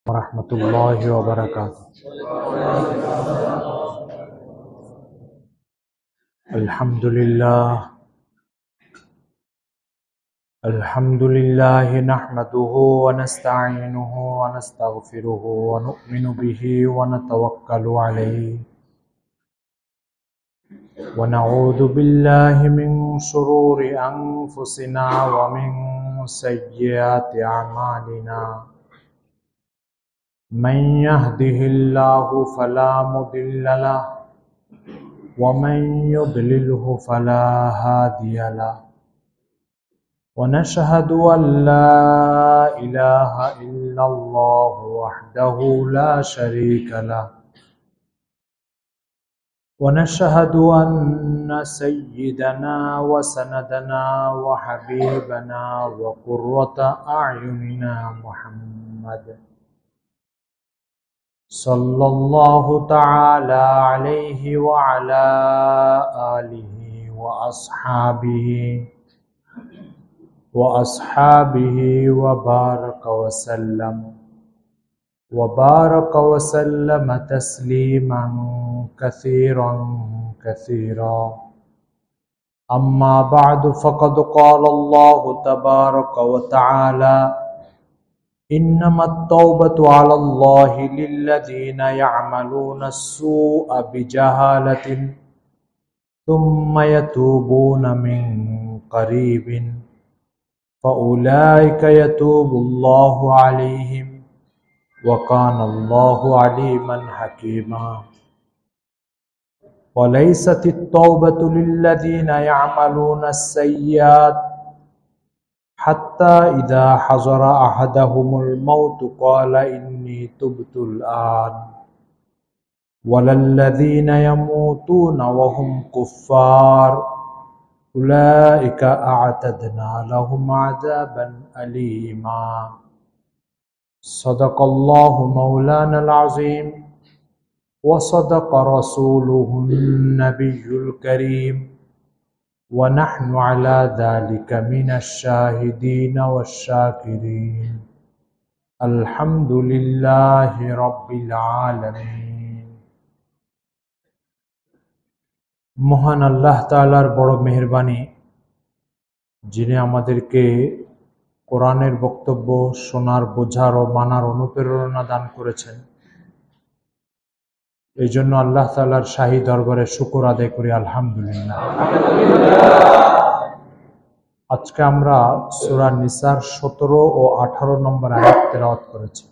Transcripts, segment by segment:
warahmatullahi wabarakatuh. Alhamdulillah nahmaduhu wa nasta'inuhu wa nastaghfiruhu wa nu'minu bihi wa natawakkalu alayhi wa na'udzu billahi min shururi anfusina wa min sayyiati a'malina. من يهده الله فلا مضل له ومن يضلله فلا هادي له ونشهد أن لا إله إلا الله وحده لا شريك له ونشهد أن سيدنا وسندنا وحبيبنا وقرة أعيننا محمد صلى الله تعالى عليه وعلى آله وأصحابه وبارك وسلم تسليما كثيرا أما بعد فقد قال الله تبارك وتعالى إنما التوبة على الله للذين يعملون السوء بجهالة ثم يتوبون من قريب فأولئك يتوب الله عليهم وكان الله عليما حكيما وليست التوبة للذين يعملون السيئات حتى إذا حضر أحدهم الموت قال إني تبت الآن ولا الذين يموتون وهم كفار أولئك أعتدنا لهم عذابا أليما صدق الله مولانا العظيم وصدق رسوله النبي الكريم ونحن على ذلك من الشاهدين والشاكرين الحمد لله رب العالمين। মহান আল্লাহ তাআলার বড় মেহেরবানি, যিনি আমাদেরকে কোরআনের বক্তব্য শোনার, বোঝার ও মানার অনুপ্রেরণা দান করেছেন। এই জন্য আল্লাহ তাআলার শাহী দরবারে শুকর আদায় করি, আলহামদুলিল্লাহ। আজকে আমরা সূরা নিসার 17 ও 18 নম্বর আয়াত তেলাওয়াত করেছি।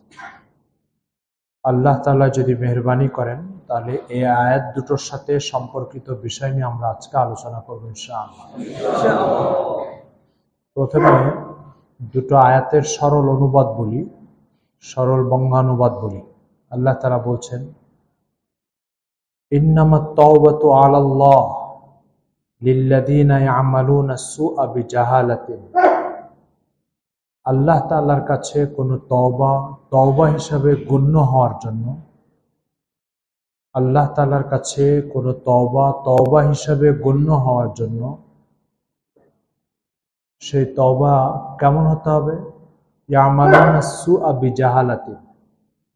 আল্লাহ তাআলা যদি মেহেরবানি করেন তাহলে এই আয়াত দুটোর সাথে সম্পর্কিত বিষয় নিয়ে আমরা আজকে আলোচনা করব ইনশাআল্লাহ। প্রথমে দুটো আয়াতের সরল অনুবাদ বলি, সরল বঙ্গানুবাদ বলি। আল্লাহ তাআলা বলছেন, ইন্নামাত তাওবাতু আলাল্লাহ লিল্লাযীনা ইয়ামালুনা আস-সুআ বিজাহালাতিন। আল্লাহ তাআলার কাছে কোনো তওবা হিসাবে গণ্য হওয়ার জন্য, আল্লাহ তাআলার কাছে কোনো তওবা হিসাবে গণ্য হওয়ার জন্য সেই তওবা কেমন হতে হবে? ইয়ামালুনা আস-সুআ বিজাহালাতিন,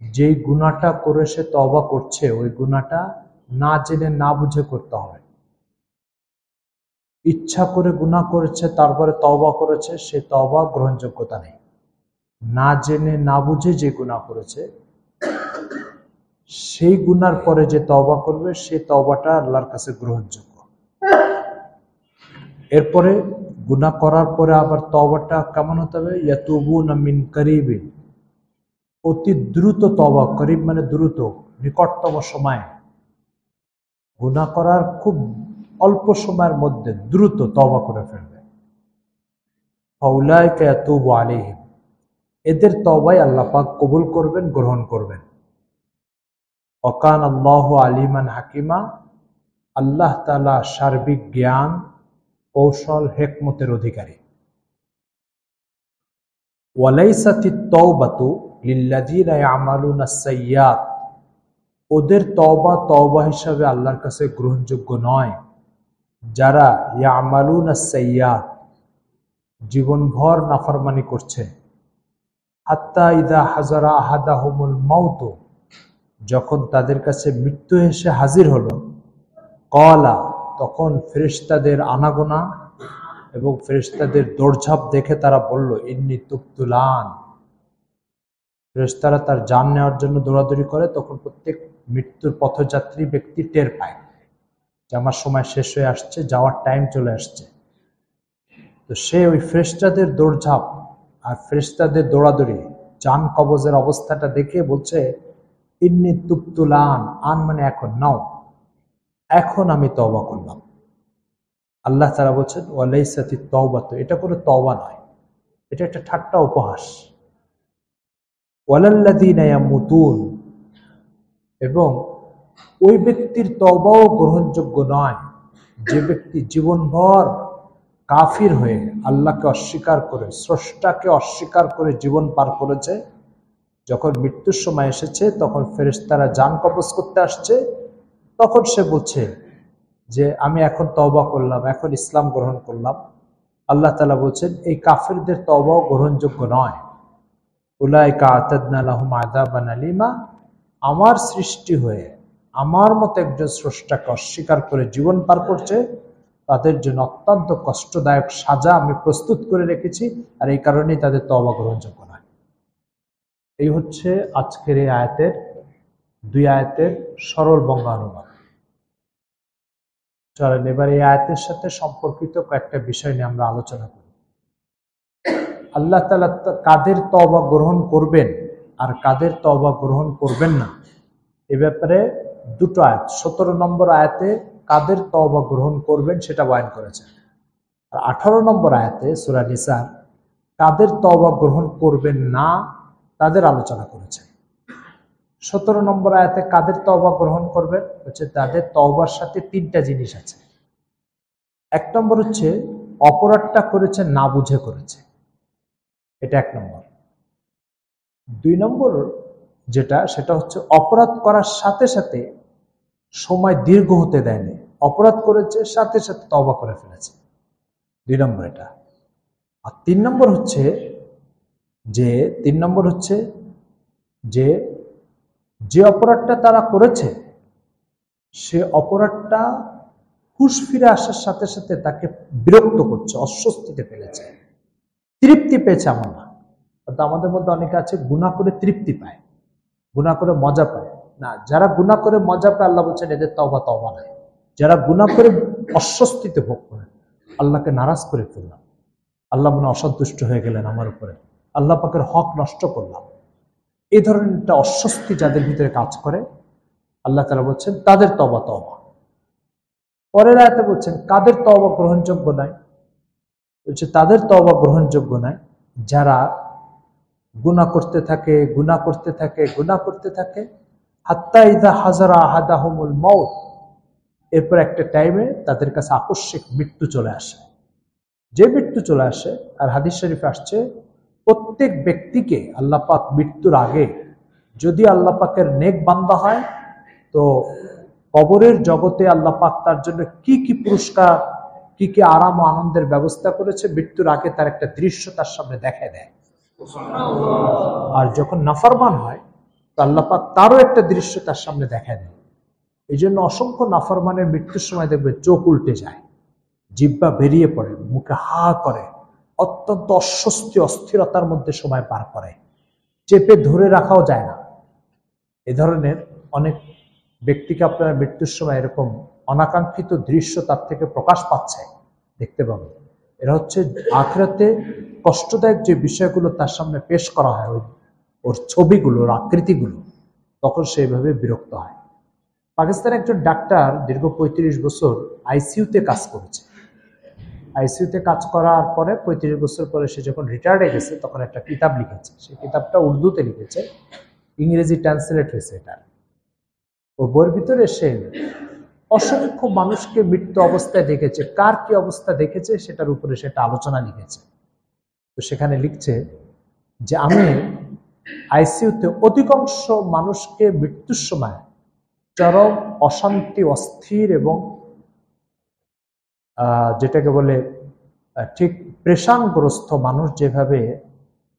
যেই গুনাহটা করে সে তওবা করছে ওই গুনাহটা না জেনে না বুঝে করতে হবে। ইচ্ছা করে গুনাহ করেছে তারপরে তওবা করেছে, সে তওবা গ্রহণযোগ্যতা নেই। না জেনে না বুঝে যে গুনাহ করেছে সেই গুনার পরে যে তওবা করবে সেই তওবাটা আল্লাহর কাছে গ্রহণযোগ্য। এরপরে গুনাহ করার পরে আবার তওবাটা কেমন হতে হবে? ইয়াতুবুনা মিন করিবিন, অতি দ্রুত তওবা। করিব মানে দ্রুত, নিকটতম সময়ে। গুনাহ করার খুব অল্প সময়ের মধ্যে দ্রুত তওবা করে ফেলবে। ফাউলাইকা ইয়াতুবু আলাইহিম, এদের তওবাই আল্লাহ পাক কবুল করবেন, গ্রহণ করবেন। ওয়াকানা আল্লাহু আলিমান হাকিমা, আল্লাহ তাআলা সার্বিক জ্ঞান, কৌশল, হিকমতের অধিকারী। ওয়ালাইসাতিত তাওবাতু লিল্লাযীনা ইয়ামালুনা আস-সাইয়্যাত, ওদের তওবা হিসাবে আল্লাহর কাছে গ্রহণযোগ্য নয় যারা ইয়ামালুনা আস-সাইয়্যাত, জীবনভর নাফরমানি করছে। হাত্তা ইদা হাজারা আহাদাহুমুল মাউত, যখন তাদের কাছে মৃত্যু এসে হাজির হলো, কলা, তখন ফেরেশতাদের আনাগোনা এবং ফেরেশতাদের দৌড়ঝাঁপ দেখে তারা বলল, ইন্নী তুবতুলান। ফেরেশতারা তার জান নেওয়ার জন্য দৌড়াদৌড়ি করে, তখন প্রত্যেক মৃত্যুর পথযাত্রী ব্যক্তি টের পায় যে আমার সময় শেষ হয়ে আসছে, যাওয়ার টাইম চলে আসছে। তো সে ওই ফেরেশতাদের দৌড়ঝাঁপ আর ফেরেশতাদের দৌড়াদৌড়ি, জান কবজের অবস্থাটা দেখে বলছে, ইন্নী তুবতুলান, আন মানে এখন, নাও, এখন আমি তওবা করলাম। আল্লাহ তাআলা বলছেন, ওয়ালাইসাতি তাওবাতু, এটা কোনো তওবা নয়, এটা একটা ঠাট্টা উপহাস। ওয়ালাল্লাযীনা ইয়ামুতুন, এবং ওই ব্যক্তির তওবাও গ্রহণযোগ্য নয় যে ব্যক্তি জীবনভর কাফির হয়ে আল্লাহকে অস্বীকার করে, স্রষ্টাকে অস্বীকার করে জীবন পার করেছে। যখন মৃত্যুর সময় এসেছে, তখন ফেরেশতারা জান কবজ করতে আসছে, তখন সে বলছে যে আমি এখন তওবা করলাম, এখন ইসলাম গ্রহণ করলাম। আল্লাহ তাআলা বলছেন, এই কাফিরদের তওবাও গ্রহণযোগ্য নয়। উলাইকা আতাদনা লাহুম আযাবান আলীমা, আমার সৃষ্টি হয়ে আমার মতো একজন স্রষ্টাকে অস্বীকার করে জীবন পার করছে, তাদের জন্য অত্যন্ত কষ্টদায়ক সাজা আমি প্রস্তুত করে রেখেছি, আর এই কারণেই তাদের তওবা গ্রহণযোগ্য নয়। এই হচ্ছে আজকের এই আয়াতের, দুই আয়াতের সরল বঙ্গানুবাদ। চলেন এবার এই আয়াতের সাথে সম্পর্কিত কয়েকটা বিষয় নিয়ে আমরা আলোচনা করি। আল্লাহ তাআলা কাদের তওবা গ্রহণ করবেন আর কাদের তওবা গ্রহণ করবেন না, এ ব্যাপারে দুটো আয়াত, 17 নম্বর আয়াতে কাদের তওবা গ্রহণ করবেন সেটা বয়ান করেছেন, আর 18 নম্বর আয়াতে সূরা নিসার কাদের তওবা গ্রহণ করবেন না তাদের আলোচনা করেছেন। 17 নম্বর আয়াতে কাদের তওবা গ্রহণ করবেন হচ্ছে, তাদের তওবার সাথে তিনটা জিনিস আছে। এক নম্বর হচ্ছে অপরাধটা করেছে না বুঝে করেছে, এটা এক নম্বর। দুই নম্বর যেটা, সেটা হচ্ছে অপরাধ করার সাথে সাথে সময় দীর্ঘ হতে দেয়নি, অপরাধ করেছে সাথে সাথে তওবা করে ফেলেছে, দুই নম্বর এটা। আর তিন নম্বর হচ্ছে যে যে অপরাধটা তারা করেছে সে অপরাধটা হুঁশ ফিরে আসার সাথে সাথে তাকে বিরক্ত করছে, অস্বস্তিতে ফেলেছে, তৃপ্তি পেয়েছে এমন না। আমাদের মধ্যে অনেকে আছে গুনাহ করে তৃপ্তি পায়, গুনাহ করে মজা পায় না। যারা গুনাহ করে মজা পায়, আল্লাহ বলছেন এদের তওবা নাই। যারা গুনাহ করে অস্বস্তিতে ভোগ করে, আল্লাহকে নারাজ করে ফেললাম, আল্লাহ মনে অসন্তুষ্ট হয়ে গেলেন আমার উপরে, আল্লাহ পাকের হক নষ্ট করলাম, এই ধরনের একটা অস্বস্তি যাদের ভিতরে কাজ করে, আল্লাহ তাআলা বলছেন তাদের তওবা। পরের আয়াতে বলছেন কাদের তওবা গ্রহণযোগ্য নয়, বলছে তাদের তওবা গ্রহণযোগ্য নয় যারা গুনাহ করতে থাকে হাত্তা ইযা হাজারা আহাদাহুমুল মাউত, এরপর একটা টাইমে তাদের কাছে আকস্মিক মৃত্যু চলে আসে। যে মৃত্যু চলে আসে, আর হাদিস শরীফে আসছে, প্রত্যেক ব্যক্তিকে আল্লাহ পাক মৃত্যুর আগে, যদি আল্লাহ পাকের নেক বান্দা হয়, তো কবরের জগতে আল্লাহ পাক তার জন্য কি কি পুরস্কার, কি কি আরাম ও আনন্দের ব্যবস্থা করেছে, মৃত্যুর আগে তার একটা দৃশ্য তার সামনে দেখায় দেয়। আর যখন নাফরমান হয়, তো আল্লাহ পাক তারও একটা দৃশ্য তার সামনে দেখায় দেয়। এই জন্য অসংখ্য নাফরমানের মৃত্যুর সময় দেখবে চোখ উল্টে যায়, জিহ্বা বেরিয়ে পড়ে, মুখে হা করে, অত্যন্ত অস্বস্তি অস্থিরতার মধ্যে সময় পার করে, চেপে ধরে রাখাও যায় না। এ ধরনের অনেক ব্যক্তিকে আপনারা মৃত্যুর সময় এরকম অনাকাঙ্ক্ষিত দৃশ্য তার থেকে প্রকাশ পাচ্ছে, দেখতে পাবেন। এরা হচ্ছে আখিরাতে কষ্টদায়ক যে বিষয়গুলো তার সামনে পেশ করা হয়, ওর ছবিগুলো, ওর আকৃতিগুলো, তখন সেইভাবে বিরক্ত হয়। পাকিস্তানের একজন ডাক্তার দীর্ঘ 35 বছর আইসিইউতে কাজ করেছে। আইসিইউতে কাজ করার পরে 35 বছর পরে সে যখন রিটায়ার্ডে গেছে, তখন একটা কিতাব লিখেছে। সেই কিতাবটা উর্দুতে লিখেছে, ইংরেজি ট্রান্সলেট হয়েছে এটা। ও বইয়ের ভিতরে সে অসংখ্য মানুষকে মৃত্যু অবস্থায় দেখেছে, কার কি অবস্থা দেখেছে সেটার উপরে সেটা আলোচনা লিখেছে। তো সেখানে লিখছে যে আমি আইসিইউতে অধিকাংশ মানুষকে মৃত্যুর সময় চরম অশান্তি, অস্থির এবং যেটাকে বলে ঠিক প্রেশানগ্রস্ত মানুষ যেভাবে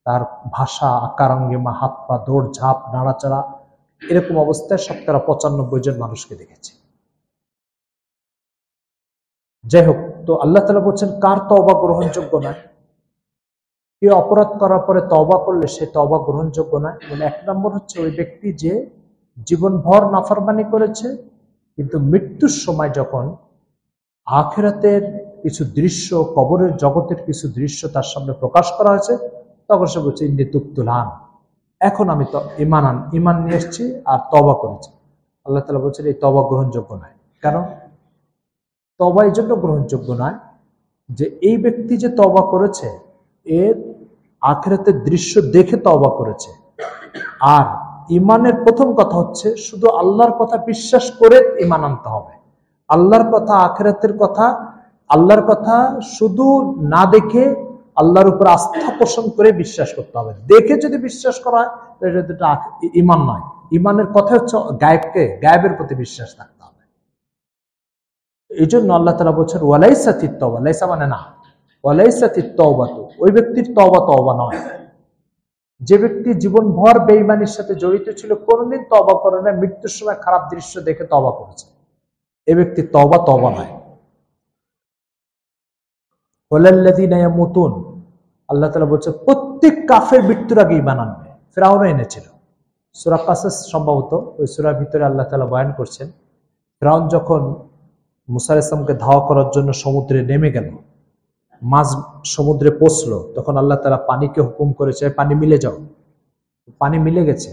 তার ভাষা, আকারাঙ্গিমা, হাত পা, দৌড় ঝাঁপ, নাড়াচাড়া, এরকম অবস্থায় 95 জন মানুষকে দেখেছি। যাই হোক, তো আল্লাহ তাআলা বলছেন কার তওবা গ্রহণযোগ্য নয়? কেউ অপরাধ করার পরে তওবা করলে সে তওবা গ্রহণযোগ্য নয়। মানে 1 নম্বর হচ্ছে ওই ব্যক্তি যে জীবনভর নাফরমানি করেছে, কিন্তু মৃত্যুর সময় যখন আখিরাতের কিছু দৃশ্য, কবরের জগতের কিছু দৃশ্য তার সামনে প্রকাশ করা হয়েছে, তখন সে বলছে ইন্নী তুবতু আন, এখন আমি তো ঈমান নিয়ে এসেছি আর তওবা করেছি। আল্লাহ তাআলা বলছেন এই তওবা গ্রহণযোগ্য নয়। কেন তওবা এই জন্য গ্রহণযোগ্য নয় যে এই ব্যক্তি যে তওবা করেছে এর আখিরাতের দৃশ্য দেখে তওবা করেছে। আর ঈমানের প্রথম কথা হচ্ছে শুধু আল্লাহর কথা বিশ্বাস করে ঈমান আনতে হবে। আল্লাহর কথা, আখিরাতের কথা, আল্লাহর কথা শুধু না দেখে আল্লাহর উপর আস্থা পোষণ করে বিশ্বাস করতে হবে। দেখে যদি বিশ্বাস করা হয় তাহলে এটা ঈমান নয়। ঈমানের কথা হচ্ছে গায়েবের প্রতি বিশ্বাস থাকতে হবে। এই জন্য আল্লাহ তাআলা বলছেন ওয়ালাইসাতিত তওবা, লাইসা মানে না, ওয়ালাইসাতিত তওবাতু, ওই ব্যক্তির তওবা নয় যে ব্যক্তি জীবনভর বেঈমানির সাথে জড়িত ছিল, কোনদিন তওবা করে না, মৃত্যুর সময় খারাপ দৃশ্য দেখে তওবা করেছে, এই ব্যক্তির তওবা নয়। ওয়ালাল্লাযীনা ইয়ামুতুন, আল্লাহ তাআলা বলছে প্রত্যেক কাফের মৃত্যুর আগে ঈমান আনবে। ফিরআউন এনেছিল সূরা কাসাস, সম্ভবত ওই সূরার ভিতরে আল্লাহ তাআলা বয়ান করছেন ফিরআউন যখন মুসা আলাইহিস সালামকে ধাওয়া করার জন্য সমুদ্রে নেমে গেল, মাঝ সমুদ্রে পৌঁছলো, তখন আল্লাহ তাআলা পানিকে হুকুম করেছে পানি মিলে যাও। পানি মিলে গেছে,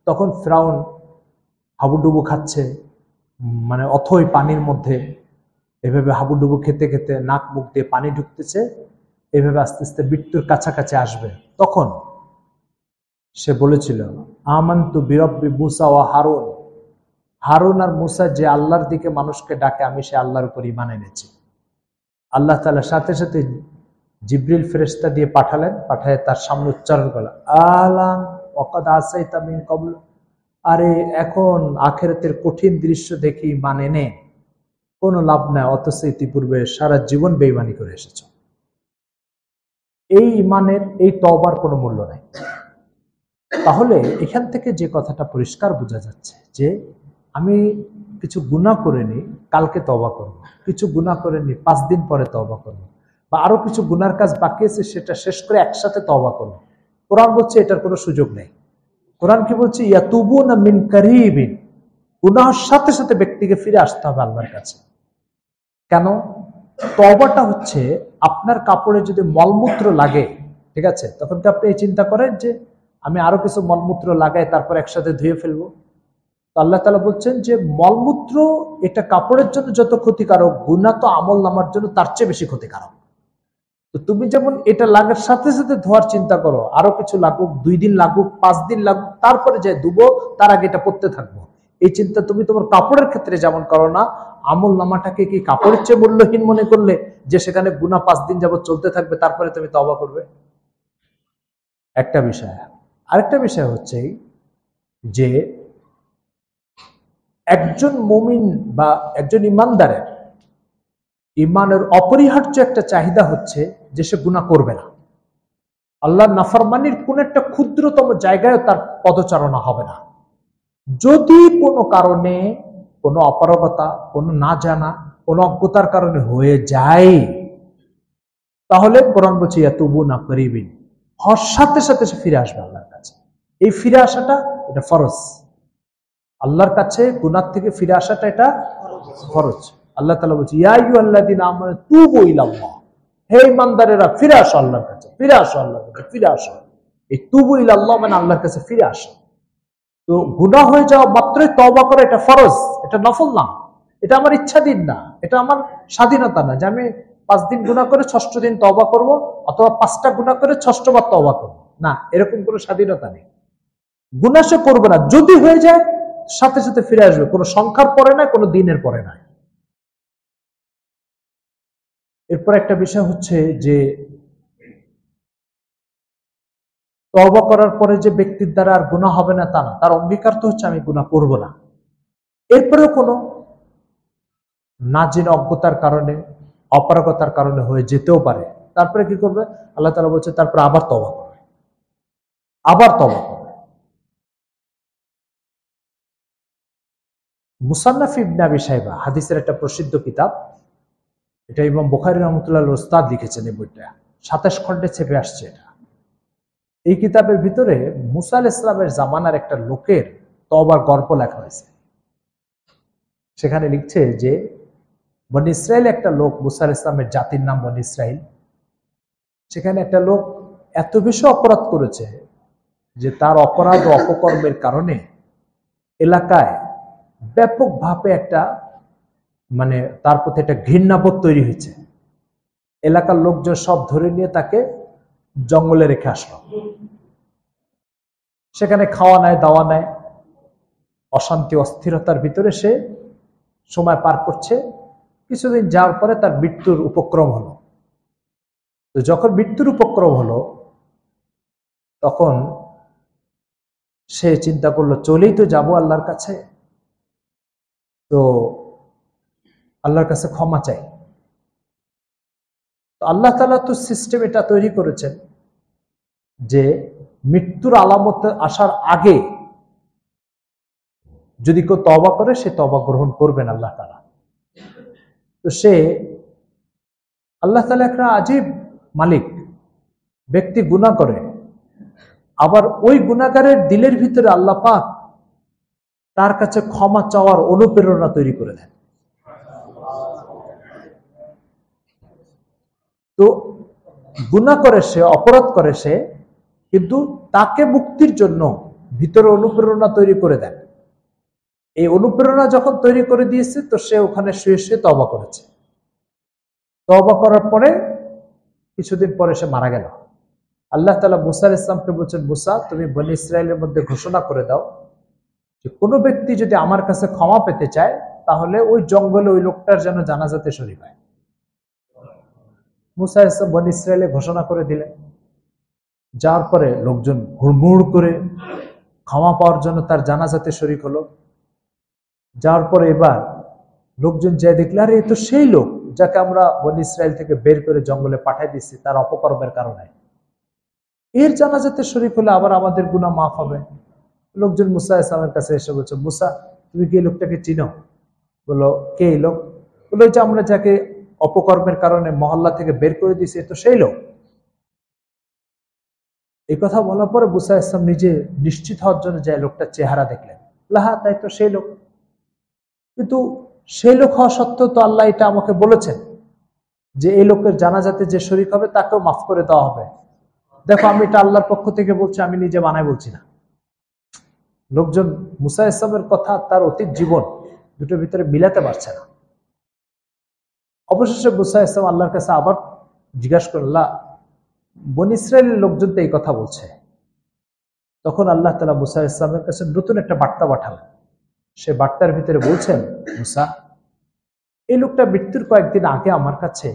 তখন ফিরআউন হাবুডুবু খাচ্ছে, মানে অথই পানির মধ্যে এভাবে হাবুডুবু খেতে খেতে নাক মুখ দিয়ে পানি ঢুকতেছে, এভাবে আস্তে আস্তে মৃত্যুর কাছাকাছি আসবে। তখন সে বলেছিল আমানতু বিরব্বি মুসা ওয়া হারুন, হারুন আর মুসা যে আল্লাহর দিকে মানুষকে ডাকে, আমি সে আল্লাহর উপর ঈমান এনেছি। আল্লাহ তাআলা সাথে সাথে জিবরিল ফেরেশতা দিয়ে পাঠালেন, পাঠায় তার সামনে উচ্চারণ করলেন আলান ওয়াকাদ আসাইতা মিন ক্বাবল, আরে এখন আখিরাতের কঠিন দৃশ্য দেখি ঈমান এনে কোনো লাভ নাই, অথচ ইতিপূর্বে সারা জীবন বেঈমানি করে এসেছো। এই ঈমানের, এই তওবার কোনো মূল্য নাই। তাহলে এখান থেকে যে কথাটা পরিষ্কার বোঝা যাচ্ছে যে আমি কিছু গুনাহ করিনি, কালকে তওবা করব, কিছু গুনাহ করিনি 5 দিন পরে তওবা করব, বা আরো কিছু গুনার কাজ বাকি আছে সেটা শেষ করে একসাথে তওবা করব। কোরআন বলছে এটার কোনো সুযোগ নেই। কোরআন কি বলছে ইয়াতুবুনা মিন কারীবিন, গুনাহের সাথে সাথে ব্যক্তিকে ফিরে আসতে হবে আল্লাহর কাছে। কেন? তওবাটা হচ্ছে আপনার কাপড়ে যদি মলমূত্র লাগে, ঠিক আছে, তখন কি আপনি এই চিন্তা করেন যে আমি আরো কিছু মলমূত্র লাগাই তারপর একসাথে ধুয়ে ফেলবো? তো আল্লাহ তাআলা বলছেন যে মলমূত্র এটা কাপড়ের জন্য যত ক্ষতিকারক, গুনাহ তো আমল নামার জন্য তার চেয়ে বেশি ক্ষতিকারক। তো তুমি যেমন এটা লাগার সাথে সাথে ধোয়ার চিন্তা করো, আরো কিছু লাগুক, 2 দিন লাগুক, 5 দিন লাগুক, তারপরে যে ধুবো, তার আগে এটা পড়তে থাকবো, এই চিন্তা তুমি তোমার কাপড়ের ক্ষেত্রে যেমন করো না। আমল নামাটাকে কি কাপড়ের চেয়ে মূল্যহীন মনে করলে যে সেখানে গুনাহ 5 দিন যাবত চলতে থাকবে, তারপরে তুমি তওবা করবে? একটা বিষয়। আরেকটা বিষয় হচ্ছে যে একজন মুমিন বা একজন ইমানদারের ইমানের অপরিহার্য একটা চাহিদা হচ্ছে যে সে গুনাহ করবে না। আল্লাহর নাফরমানির কোন একটা ক্ষুদ্রতম জায়গায় তার পদচারণা হবে না। যদি কোনো কারণে, কোনো অপারগতা, কোনো না জানা, কোনো অজ্ঞতার কারণে হয়ে যায়, তাহলে কোরআন বলছে ইয়াতুবুনা কারীবিন, হওয়ার সাথে সাথে সে ফিরে আসবে আল্লাহর কাছে। এই ফিরে আসাটা এটা ফরজ। আল্লাহর কাছে গুনাহ থেকে ফিরে আসাটা এটা ফরজ। আল্লাহ তাআলা বলছে ইয়া আইয়ুহাল্লাযীনা আমানু তুবু ইলাল্লাহ, হে ঈমানদারেরা ফিরে আসো আল্লাহর কাছে, ফিরে আসো আল্লাহর কাছে, ফিরে আসো। এই তুবু ইলাল্লাহ মানে আল্লাহর কাছে ফিরে আসো। তো গুনাহ হয়ে যাওয়া মাত্রই তওবা করা এটা ফরজ, এটা নফল না, এটা আমার ইচ্ছাধীন না, এটা আমার স্বাধীনতা না যে আমি 5 দিন গুনাহ করে 6ষ্ঠ দিন তওবা করব, অথবা 5টা গুনাহ করে 6ষ্ঠ বার তওবা করব না, এরকম কোনো স্বাধীনতা নেই। গুনাহ সে করবে না, যদি হয়ে যায় সাথে সাথে ফিরে আসবে, কোনো সংখ্যার পরে নাই, কোনো দিনের পরে নাই। এরপর একটা বিষয় হচ্ছে যে তওবা করার পরে যে ব্যক্তির দ্বারা আর গুনাহ হবে না তা না, তার অঙ্গীকার তো হচ্ছে আমি গুনাহ করব না। এরপরেও কোনো না জেনে অজ্ঞতার কারণে, অপারগতার কারণে হয়ে যেতেও পারে, তারপরে কি করবে? আল্লাহ তাআলা বলছে তারপরে আবার তওবা করবে। আবার তওবা করবে। মুসান্নাফ ইবনে আবি শাইবা হাদিসের একটা প্রসিদ্ধ কিতাব, এটা ইমাম বুখারী রাহমাতুল্লাহ উস্তাদ লিখেছেন। এই বইটা 27 খণ্ডে ছেপে আসছে। এটা এই কিতাবের ভিতরে মুসা আলাইহিস সালামের জামানার একটা লোকের তওবার গল্প লেখা হয়েছে। সেখানে লিখছে যে বনি ইসরাইল একটা লোক, মুসা আলাইহিস সালামের জাতির নাম বনি ইসরাইল, সেখানে একটা লোক এত বেশি অপরাধ করেছে যে তার অপরাধ ও অপকর্মের কারণে এলাকায় ব্যাপকভাবে একটা তার প্রতি একটা ঘৃণাবোধ তৈরি হয়েছে। এলাকার লোকজন সব ধরে নিয়ে তাকে জঙ্গলে রেখে আসলো। সেখানে খাওয়া নাই, দাওয়া নাই, অশান্তি অস্থিরতার ভিতরে সে সময় পার করছে। কিছুদিন যাওয়ার পরে তার মৃত্যুর উপক্রম হলো। তো যখন মৃত্যুর উপক্রম হলো তখন সে চিন্তা করলো, চলেই তো যাবো আল্লাহর কাছে, তো আল্লাহর কাছে ক্ষমা চাই। তো আল্লাহ তাআলা তো সিস্টেম এটা তৈরি করেছেন যে মৃত্যুর আলামত আসার আগে যদি কেউ তওবা করে সে তওবা গ্রহণ করবেন আল্লাহ তাআলা। তো সে আল্লাহ তাআলা একটা আজীব মালিক। ব্যক্তি গুনাহ করে, আবার ওই গুনাহগারের দিলের ভিতরে আল্লাহ পাক তার কাছে ক্ষমা চাওয়ার অনুপ্রেরণা তৈরি করে দেন। তো গুনাহ করে সে, অপরাধ করে সে, কিন্তু তাকে মুক্তির জন্য ভিতরে অনুপ্রেরণা তৈরি করে দেন। এই অনুপ্রেরণা যখন তৈরি করে দিয়েছে তো সে ওখানে শুয়ে শুয়ে তওবা করেছে। তওবা করার পরে কিছুদিন পরে সে মারা গেল। আল্লাহ তাআলা মুসা আলাইহিস সালামকে বলছেন, মুসা তুমি বনি ইসরাইলের মধ্যে ঘোষণা করে দাও যে কোনো ব্যক্তি যদি আমার কাছে ক্ষমা পেতে চায় তাহলে ওই জঙ্গলে ওই লোকটার যেন জানাজাতে শরীক হয়। মুসা আলাইহিস সালাম বনি ইসরাইলে ঘোষণা করে দিলেন। যাওয়ার পরে লোকজন হুড়মুড় করে ক্ষমা পাওয়ার জন্য তার জানাজাতে শরীক হলো। যাওয়ার পরে এবার লোকজন যে দেখলে, আরে এ তো সেই লোক যাকে আমরা বনি ইসরাইল থেকে বের করে জঙ্গলে পাঠিয়ে দিচ্ছি তার অপকর্মের কারণে, এর জানাজাতে শরীক হলে আবার আমাদের গুনাহ মাফ হবে। লোকজন মুসা আলাইহিস সালামের কাছে এসে বলছে, মুসা তুমি কি এই লোকটাকে চিনো? বললো, কে এই লোক? বললো, যে আমরা যাকে অপকর্মের কারণে মহল্লা থেকে বের করে দিয়েছি এ তো সেই লোক। এই কথা বলার পরে মুসা আলাইহিস সালাম নিজে নিশ্চিত হওয়ার জন্য যায় লোকটার চেহারা দেখলেন। হ্যাঁ, তাই তো সেই লোক। কিন্তু সেই লোক হওয়া সত্ত্বেও তো আল্লাহ এটা আমাকে বলেছেন যে এই লোকের জানাজাতে যে শরীক হবে তাকেও মাফ করে দেওয়া হবে। দেখো আমি এটা আল্লাহর পক্ষ থেকে বলছি, আমি নিজে বানাই বলছি না। লোকজন মুসা আলাইহিস সালামের কথা তার অতীত জীবন দুটোর ভিতরে মিলাতে পারছে না। অবশেষে মুসা আলাইহিস সালাম আল্লাহর কাছে আবার জিজ্ঞাসা করলেন, বনি ইসরাইলের লোকজন তো এই কথা বলছে। তখন আল্লাহ তাআলা মুসা আলাইহিস সালামের কাছে নতুন একটা বার্তা পাঠালেন। সে বার্তার ভিতরে বলছেন, মুসা এই লোকটা মৃত্যুর কয়েকদিন আগে আমার কাছে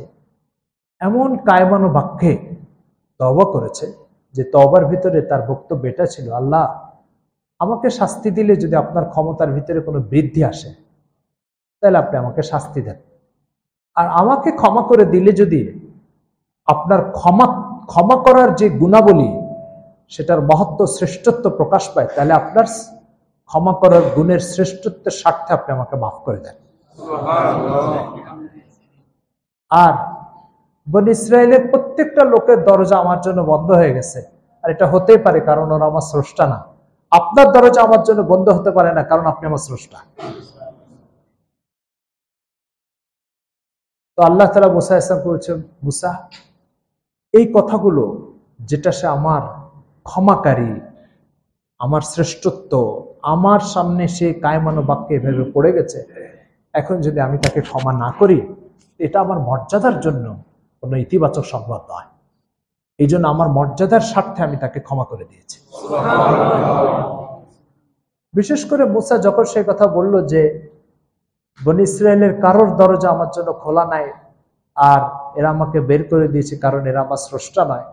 এমন কায়মানো বাক্যে তওবা করেছে যে তওবার ভিতরে তার বক্তব্য এটা ছিল, আল্লাহ আমাকে শাস্তি দিলে যদি আপনার ক্ষমতার ভিতরে কোনো বৃদ্ধি আসে তাহলে আপনি আমাকে শাস্তি দেন, আর আমাকে ক্ষমা করে দিলে যদি আপনার ক্ষমা করার যে গুণাবলী সেটার মহত্ব শ্রেষ্ঠত্ব প্রকাশ পায় তাহলে আপনার ক্ষমা করার গুণের শ্রেষ্ঠত্বের স্বার্থে আপনি আমাকে মাফ করে দেন। আর বনি ইসরায়েলের প্রত্যেকটা লোকের দরজা আমার জন্য বন্ধ হয়ে গেছে, আর এটা হতেই পারে কারণ ওরা আমার স্রষ্টা না। আপনার দরজা আমার জন্য বন্ধ হতে পারে না কারণ আপনি আমার স্রষ্টা। তো আল্লাহ তাআলা মুসা আলাইহিস সালামকে বলছেন, মুসা এই কথাগুলো যেটা সে আমার ক্ষমাকারী, আমার শ্রেষ্ঠত্ব, আমার সামনে সে কায়মানো বাক্যে এভাবে পড়ে গেছে, এখন যদি আমি তাকে ক্ষমা না করি এটা আমার মর্যাদার জন্য কোনো ইতিবাচক সংবাদ নয়। এই জন্য আমার মর্যাদার স্বার্থে আমি তাকে ক্ষমা করে দিয়েছি। বিশেষ করে মুসা যখন সেই কথা বলল যে বনি ইসরায়েলের কারোর দরজা আমার জন্য খোলা নাই, আর এরা আমাকে বের করে দিয়েছে কারণ এরা আমার স্রষ্টা নয়,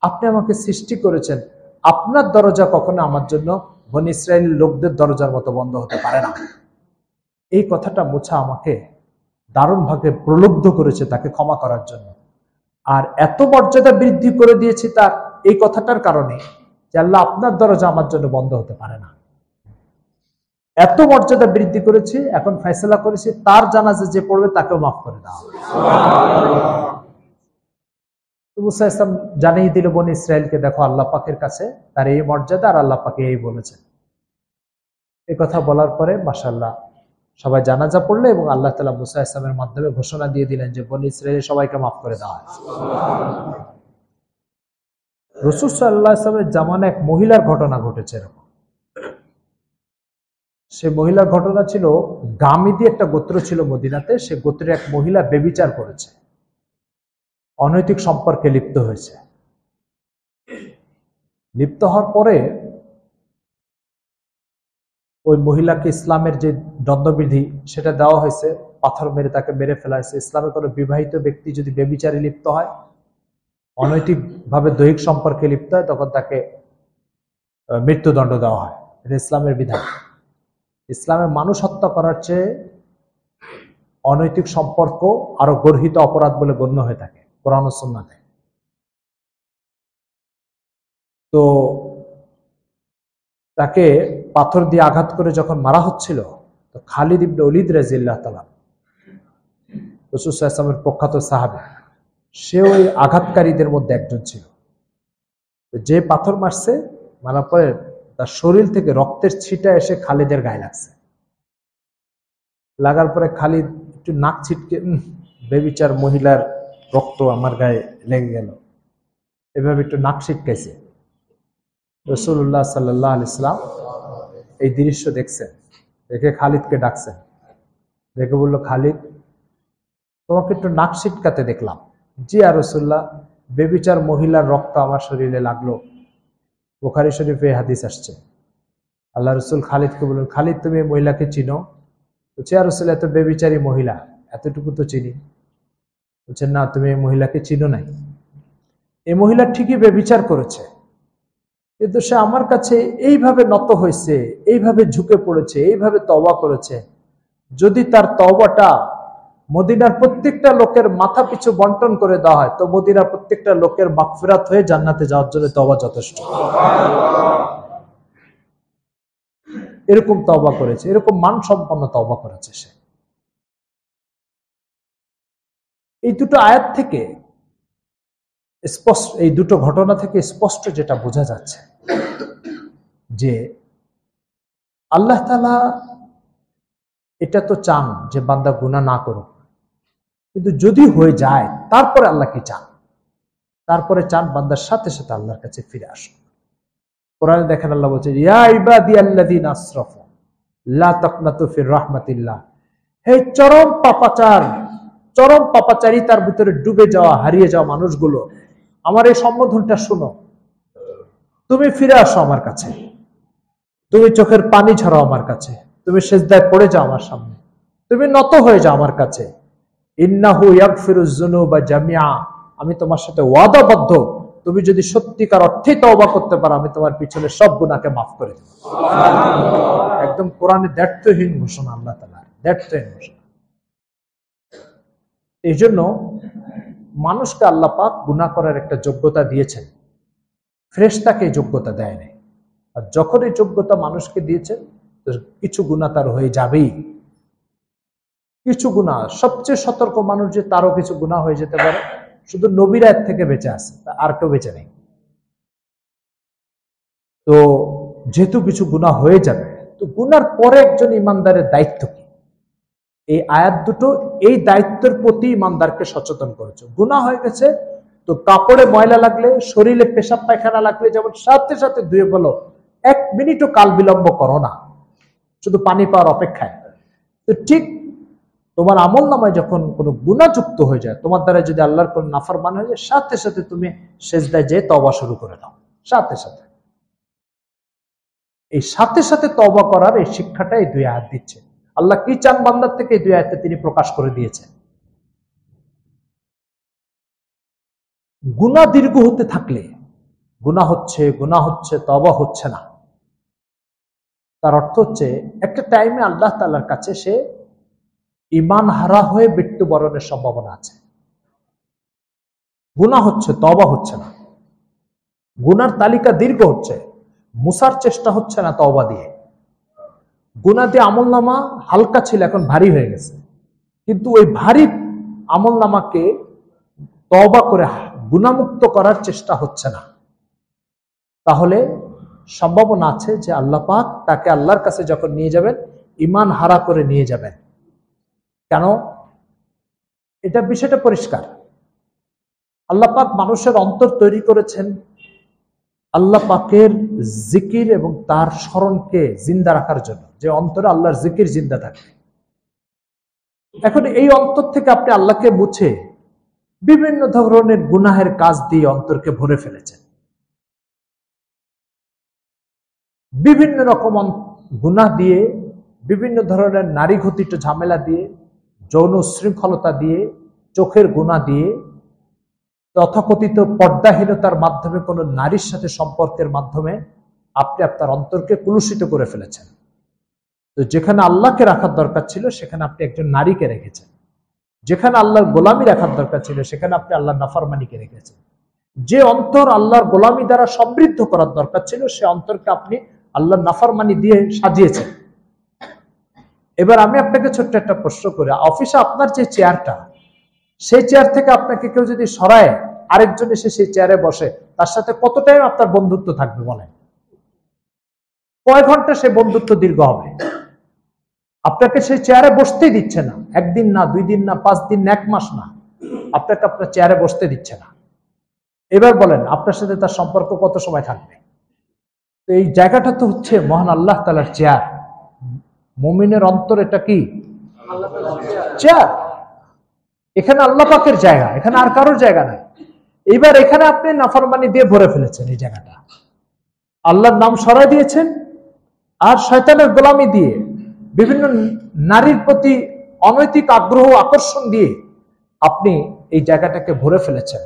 আপনি আমাকে সৃষ্টি করেছেন, আপনার দরজা কখনো আমার জন্য বনি ইসরায়েলের লোকদের দরজার মতো বন্ধ হতে পারে না। এই কথাটা মুসা আমাকে দারুণভাবে প্রলুব্ধ করেছে তাকে ক্ষমা করার জন্য। আর এত মর্যাদা বৃদ্ধি করে দিয়েছি তার এই কথাটার কারণে যে আল্লাহ আপনার দরজা আমার জন্য বন্ধ হতে পারে না। এত মর্যাদা বৃদ্ধি করেছি, এখন ফয়সালা করেছি তার জানাজা যে পড়বে তাকেও মাফ করে দেওয়া। মুসা ইসলাম জানিয়ে দিল বনি ইসরায়েলকে, দেখো আল্লাহ পাকের কাছে তার এই মর্যাদা, আর আল্লাহ পাকে এই বলেছেন। এই কথা বলার পরে মাশাআল্লাহ সবাই জানাজা পড়লো এবং আল্লাহ তাআলা মুসা ইসলামের মাধ্যমে ঘোষণা দিয়ে দিলেন যে বনি ইসরায়েলের সবাইকে মাফ করে দেওয়া হয়। রাসূল সাল্লাল্লাহু আলাইহি ওয়াসাল্লামের জামানায় এক মহিলার ঘটনা ঘটেছে এরকম। সে মহিলার ঘটনা ছিল, গামিদি একটা গোত্র ছিল মদিনাতে, সে গোত্রের এক মহিলা ব্যভিচার করেছে, অনৈতিক সম্পর্কে লিপ্ত হয়েছে। লিপ্ত হওয়ার পরে ওই মহিলাকে ইসলামের যে দণ্ডবিধি সেটা দেওয়া হয়েছে, পাথর মেরে তাকে মেরে ফেলা হয়েছে। ইসলামের কোনো বিবাহিত ব্যক্তি যদি ব্যভিচারে লিপ্ত হয়, অনৈতিক ভাবে দৈহিক সম্পর্কে লিপ্ত হয়, তখন তাকে মৃত্যুদণ্ড দেওয়া হয়। এটা ইসলামের বিধান। ইসলামে মানুষ হত্যা করার চেয়ে অনৈতিক সম্পর্ক আরো গর্হিত অপরাধ বলে গণ্য হয়ে থাকে কোরআন ও সুন্নাতে। তো তাকে পাথর দিয়ে আঘাত করে যখন মারা হচ্ছিল, তো খালিদ ইবনে ওলীদ রাদিয়াল্লাহু তাআলা, রাসূল সাল্লাল্লাহু আলাইহি ওয়াসাল্লামের প্রখ্যাত সাহাবী, সে ওই আঘাতকারীদের মধ্যে একজন ছিল। যে পাথর মারছে, মারার পরে তার শরীর থেকে রক্তের ছিটা এসে খালিদের গায়ে লাগছে। লাগার পরে খালিদ একটু নাক ছিটকে, বেবিচার মহিলার রক্ত আমার গায়ে লেগে গেল, এভাবে একটু নাক ছিটকাইছে। রাসূলুল্লাহ সাল্লাল্লাহু আলাইহি ওয়াসাল্লাম এই দৃশ্য দেখছেন, দেখে খালিদকে ডাকছেন, দেখে বলল, খালিদ তোমাকে একটু নাক ছিটকাতে দেখলাম। জি আর রাসূলুল্লাহ, বেবিচার মহিলার রক্ত আমার শরীরে লাগলো। বুখারী শরীফে হাদিস আসছে। আল্লাহ রাসূল খালিদকে বললেন, খালিদ তুমি এই মহিলাকে চিনো? বলছে, আর রাসূলুল্লাহ এত বেবিচারী মহিলা, এতটুকু তো চিনি। বলছেন, না তুমি এই মহিলাকে চিনো নাই। এই মহিলা ঠিকই বেবিচার করেছে, কিন্তু সে আমার কাছে এইভাবে নত হয়েছে, এইভাবে ঝুঁকে পড়েছে, এইভাবে তওবা করেছে। যদি তার তওবাটা মদিনার প্রত্যেকটা লোকের মাথা পিছু বন্টন করে দেওয়া হয়, তো মদিনার প্রত্যেকটা লোকের মাগফিরাত হয়ে জান্নাতে যাওয়ার জন্য তওবা যথেষ্ট। এরকম তওবা করেছে, এরকম মানসম্পন্ন তওবা করেছে সে। এই দুটো আয়াত থেকে স্পষ্ট, এই দুটো ঘটনা থেকে স্পষ্ট যেটা বোঝা যাচ্ছে যে আল্লাহ তাআলা এটা তো চান যে বান্দা গুনাহ না করুক, কিন্তু যদি হয়ে যায় তারপরে আল্লাহ কি চান? তারপরে চান বান্দার সাথে সাথে আল্লাহর কাছে ফিরে আসুক। কোরআনে দেখেন আল্লাহ বলছে, ইয়া ইবাদিয়াল্লাযীনা আসরাফু লা তাকনাতু ফির রাহমাতিল্লাহ, হে চরম পাপাচার, চরম পাপাচারিতার ভিতরে ডুবে যাওয়া, হারিয়ে যাওয়া মানুষগুলো, আমার এই সম্বোধনটা শুনো। তুমি ফিরে আসো আমার কাছে, তুমি চোখের পানি ঝরাও আমার কাছে, তুমি সিজদায় পড়ে যাও আমার সামনে, তুমি নত হয়ে যাও আমার কাছে। ইন্নাহু ইয়াগফিরুয যুনুবা জামিআ, আমি তোমার সাথে ওয়াদাবদ্ধ, তুমি যদি সত্যিকার অর্থে তওবা করতে পারো, আমি তোমার পিছনে সব গুনাহকে মাফ করে দেব। একদম কোরআনে দ্ব্যর্থহীন ঘোষণা আল্লাহ তাআলার, দ্ব্যর্থহীন ঘোষণা। এই জন্য মানুষকে আল্লাহ পাক গুনাহ করার একটা যোগ্যতা দিয়েছেন, ফেরেশতাকে যোগ্যতা দেয় নাই। আর যখন এই যোগ্যতা মানুষকে দিয়েছেন, তো কিছু গুনাহ তার হয়ে যাবেই। কিছু গুনাহ, সবচেয়ে সতর্ক মানুষ যে তারও কিছু গুনাহ হয়ে যেতে পারে, শুধু নবীরা এর থেকে বেঁচে আছে, আর কেউ বেঁচে নেই। তো যেহেতু কিছু গুনাহ হয়ে যাবে, তো গুনার পরে একজন ইমানদারের দায়িত্ব কি? এই আয়াত দুটো এই দায়িত্বের প্রতি ইমানদারকে সচেতন করেছে। গুনাহ হয়ে গেছে, তো কাপড়ে ময়লা লাগলে, শরীরে পেশাব পায়খানা লাগলে যেমন সাথে সাথে ধুয়ে বলো, 1 মিনিটও কাল বিলম্ব করো না, শুধু পানি পাওয়ার অপেক্ষায়। তো ঠিক তোমার আমল নামায় যখন কোনো গুনাহ যুক্ত হয়ে যায়, তোমার দ্বারা যদি আল্লাহর কোন নাফরমান হয়ে যায়, সাথে সাথে তুমি সিজদায় যেয়ে তওবা শুরু করে দাও, সাথে সাথে। এই সাথে সাথে তওবা করার এই শিক্ষাটা এই দুই আয়াত দিচ্ছে। আল্লাহ কি চান বান্দার থেকে, এই দুই আয়াতে তিনি প্রকাশ করে দিয়েছেন। গুনাহ দীর্ঘ হতে থাকলে, গুনাহ হচ্ছে তওবা হচ্ছে না, তার অর্থ হচ্ছে একটা টাইমে আল্লাহ তাআলার কাছে সে ঈমান হারা হয়ে মৃত্যুবরণের সম্ভাবনা আছে। গুনাহ হচ্ছে, তওবা হচ্ছে না। গুনার তালিকা দীর্ঘ হচ্ছে, মুসার চেষ্টা হচ্ছে না তওবা দিয়ে। গুনাহ দিয়ে আমলনামা হালকা ছিল, এখন ভারী হয়ে গেছে, কিন্তু ওই ভারী আমলনামাকে তওবা করে গুনাহমুক্ত করার চেষ্টা হচ্ছে না। তাহলে সম্ভাবনা আছে যে আল্লাহ পাক তাকে আল্লাহর কাছে যখন নিয়ে যাবেন, ঈমান হারা করে নিয়ে যাবেন। কেন? এটা বিষয়টা পরিষ্কার। আল্লাহ পাক মানুষের অন্তর তৈরি করেছেন আল্লাহ পাকের জিকির এবং তার স্মরণকে জিন্দা রাখার জন্য, যে অন্তরে আল্লাহর জিকির জিন্দা থাকে। এখন এই অন্তর থেকে আপনি আল্লাহকে মুছে বিভিন্ন ধরনের গুনাহের কাজ দিয়ে অন্তরকে ভরে ফেলেছেন। বিভিন্ন রকম গুনাহ দিয়ে, বিভিন্ন ধরনের নারী ঘটিত ঝামেলা দিয়ে, যৌন শৃঙ্খলতা দিয়ে, চোখের গুনাহ দিয়ে, তথাকথিত পর্দাহীনতার মাধ্যমে কোন নারীর সাথে সম্পর্কের মাধ্যমে আপনি আপনার অন্তরকে কলুষিত করে ফেলেছেন। তো যেখানে আল্লাহকে রাখার দরকার ছিল সেখানে আপনি একজন নারীকে রেখেছেন, যেখানে আল্লাহর গোলামি রাখার দরকার ছিল সেখানে আপনি আল্লাহর নাফরমানিকে রেখেছেন। যে অন্তর আল্লাহর গোলামি দ্বারা সমৃদ্ধ করার দরকার ছিল সে অন্তরকে আপনি আল্লাহর নাফরমানি দিয়ে সাজিয়েছেন। এবার আমি আপনাকে ছোট্ট একটা প্রশ্ন করি, অফিসে আপনার যে চেয়ারটা, সেই চেয়ার থেকে আপনাকে কেউ যদি সরায় আরেকজন এসে সেই চেয়ারে বসে, তার সাথে কত টাইম আপনার বন্ধুত্ব থাকবে বলেন? কয় ঘন্টা সে বন্ধুত্ব দীর্ঘ হবে? আপনাকে সেই চেয়ারে বসতেই দিচ্ছে না, একদিন না, 2 দিন না, 5 দিন না, 1 মাস না, আপনাকে আপনার চেয়ারে বসতে দিচ্ছে না। এবার বলেন আপনার সাথে তার সম্পর্ক কত সময় থাকবে? তো এই জায়গাটা তো হচ্ছে মহান আল্লাহ তাআলার চেয়ার। মুমিনের অন্তর এটা কি? চেয়ার। এখানে আল্লাহ পাকের জায়গা, এখানে আর কারোর জায়গা নাই। এইবার এখানে আপনি নাফরমানি দিয়ে ভরে ফেলেছেন এই জায়গাটা, আল্লাহর নাম সরাই দিয়েছেন, আর শয়তানের গোলামি দিয়ে, বিভিন্ন নারীর প্রতি অনৈতিক আগ্রহ আকর্ষণ দিয়ে আপনি এই জায়গাটাকে ভরে ফেলেছেন।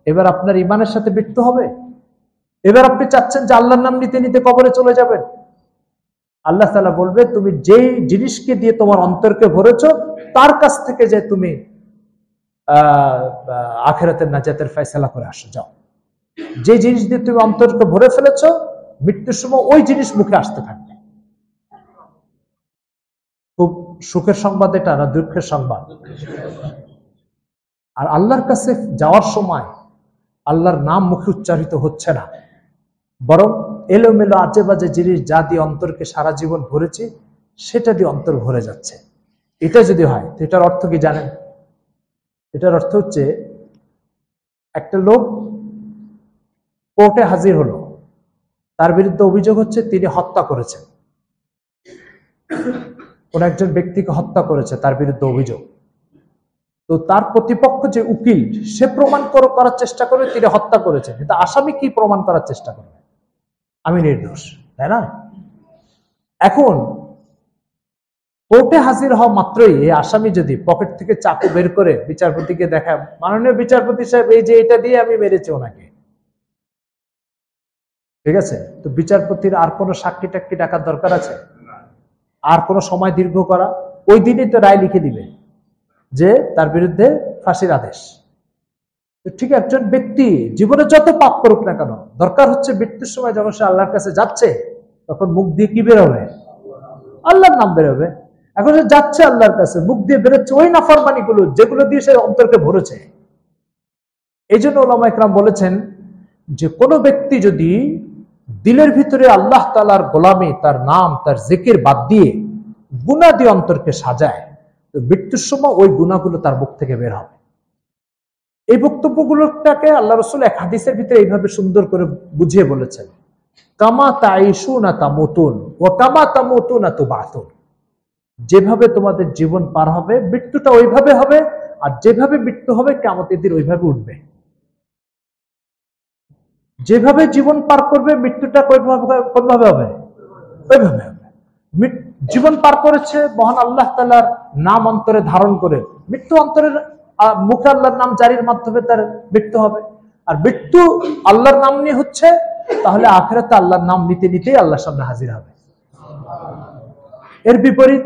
এবার আপনার ইমানের সাথে মৃত্যু হবে। এবার আপনি চাচ্ছেন যে আল্লাহর নাম নিতে নিতে কবরে চলে যাবেন। আল্লাহ তাআলা বলবে, তুমি যেই জিনিসকে দিয়ে তোমার অন্তরকে ভরেছো তার কাছ থেকে যে তুমি আখিরাতের নাজাতের ফয়সালা করে আসো, যাও। যে জিনিস দিয়ে তুমি অন্তরকে ভরে ফেলেছো, মৃত্যুর সময় ওই জিনিস মুখে আসতে থাকবে। খুব সুখের সংবাদ এটা না দুঃখের সংবাদ? আর আল্লাহর কাছে যাওয়ার সময় আল্লাহর নাম মুখে উচ্চারিত হচ্ছে না, বরং এলোমেলো আজে বাজে জিনিস যা দিয়ে অন্তরকে সারা জীবন ভরেছি সেটা দিয়ে অন্তর ভরে যাচ্ছে। এটা যদি হয় তো এটার অর্থ কি জানেন? এটার অর্থ হচ্ছে একটা লোক কোর্টে হাজির হলো, তার বিরুদ্ধে অভিযোগ হচ্ছে তিনি হত্যা করেছেন, কোন একজন ব্যক্তিকে হত্যা করেছে, তার বিরুদ্ধে অভিযোগ। তো তার প্রতিপক্ষ যে উকিল সে প্রমাণ করার চেষ্টা করে তিনি হত্যা করেছেন, কিন্তু আসামি কি প্রমাণ করার চেষ্টা করবে? আমি নির্দোষ, তাই না? এখন কোর্টে হাজির হওয়া মাত্রই এই আসামি যদি পকেট থেকে চাকু বের করে বিচারপতিকে দেখায়, মাননীয় বিচারপতি সাহেব এই যে এটা দিয়ে আমি মেরেছি ওনাকে, ঠিক আছে? তো বিচারপতির আর কোনো সাক্ষী টাক্ষী ডাকার দরকার আছে? আর কোনো সময় দীর্ঘ করা? ওই দিনই তো রায় লিখে দিবে যে তার বিরুদ্ধে ফাঁসির আদেশ। ঠিক একজন ব্যক্তি জীবনে যত পাপ করুক না কেন, দরকার হচ্ছে মৃত্যুর সময় যখন সে আল্লাহর কাছে যাচ্ছে তখন মুখ দিয়ে কি বেরোবে? আল্লাহর নাম বেরোবে। এখন সে যাচ্ছে আল্লাহর কাছে, মুখ দিয়ে বেরোচ্ছে ওই নাফরমানি গুলো যেগুলো দিয়ে সে অন্তরকে ভরেছে। এই জন্য উলামা ইকরাম বলেছেন যে কোনো ব্যক্তি যদি দিলের ভিতরে আল্লাহ তাআলার গোলামি, তার নাম, তার জিকির বাদ দিয়ে গুনাহ দিয়ে অন্তরকে সাজায়, তো মৃত্যুর সময় ওই গুনাহগুলো তার মুখ থেকে বের হবে। এই বক্তব্যগুলোটাকে আল্লাহ রাসূল এক হাদিসের ভিতরে এইভাবে সুন্দর করে বুঝিয়ে বলেছেন, কামা তাঈশুনা তামুতুন ওয়া কামা তামুতুনা তুবাতুন। যেভাবে তোমাদের জীবন পার হবে মৃত্যুটা ওইভাবে হবে, আর যেভাবে মৃত্যু হবে কিয়ামতের দিন ওইভাবে উঠবে। যেভাবে জীবন পার করবে মৃত্যুটা কোনভাবে হবে? ওইভাবে হবে। জীবন পার করেছে মহান আল্লাহ তাআলার নাম অন্তরে ধারণ করে, মৃত্যু অন্তরের মুখে আল্লাহর নাম জারির মাধ্যমে তার মৃত্যু হবে। আর মৃত্যু আল্লাহর নাম নিয়ে হচ্ছে, তাহলে আখিরাতে আল্লাহর নাম নিতে নিতেই আল্লাহর সামনে হাজির হবে। এর বিপরীত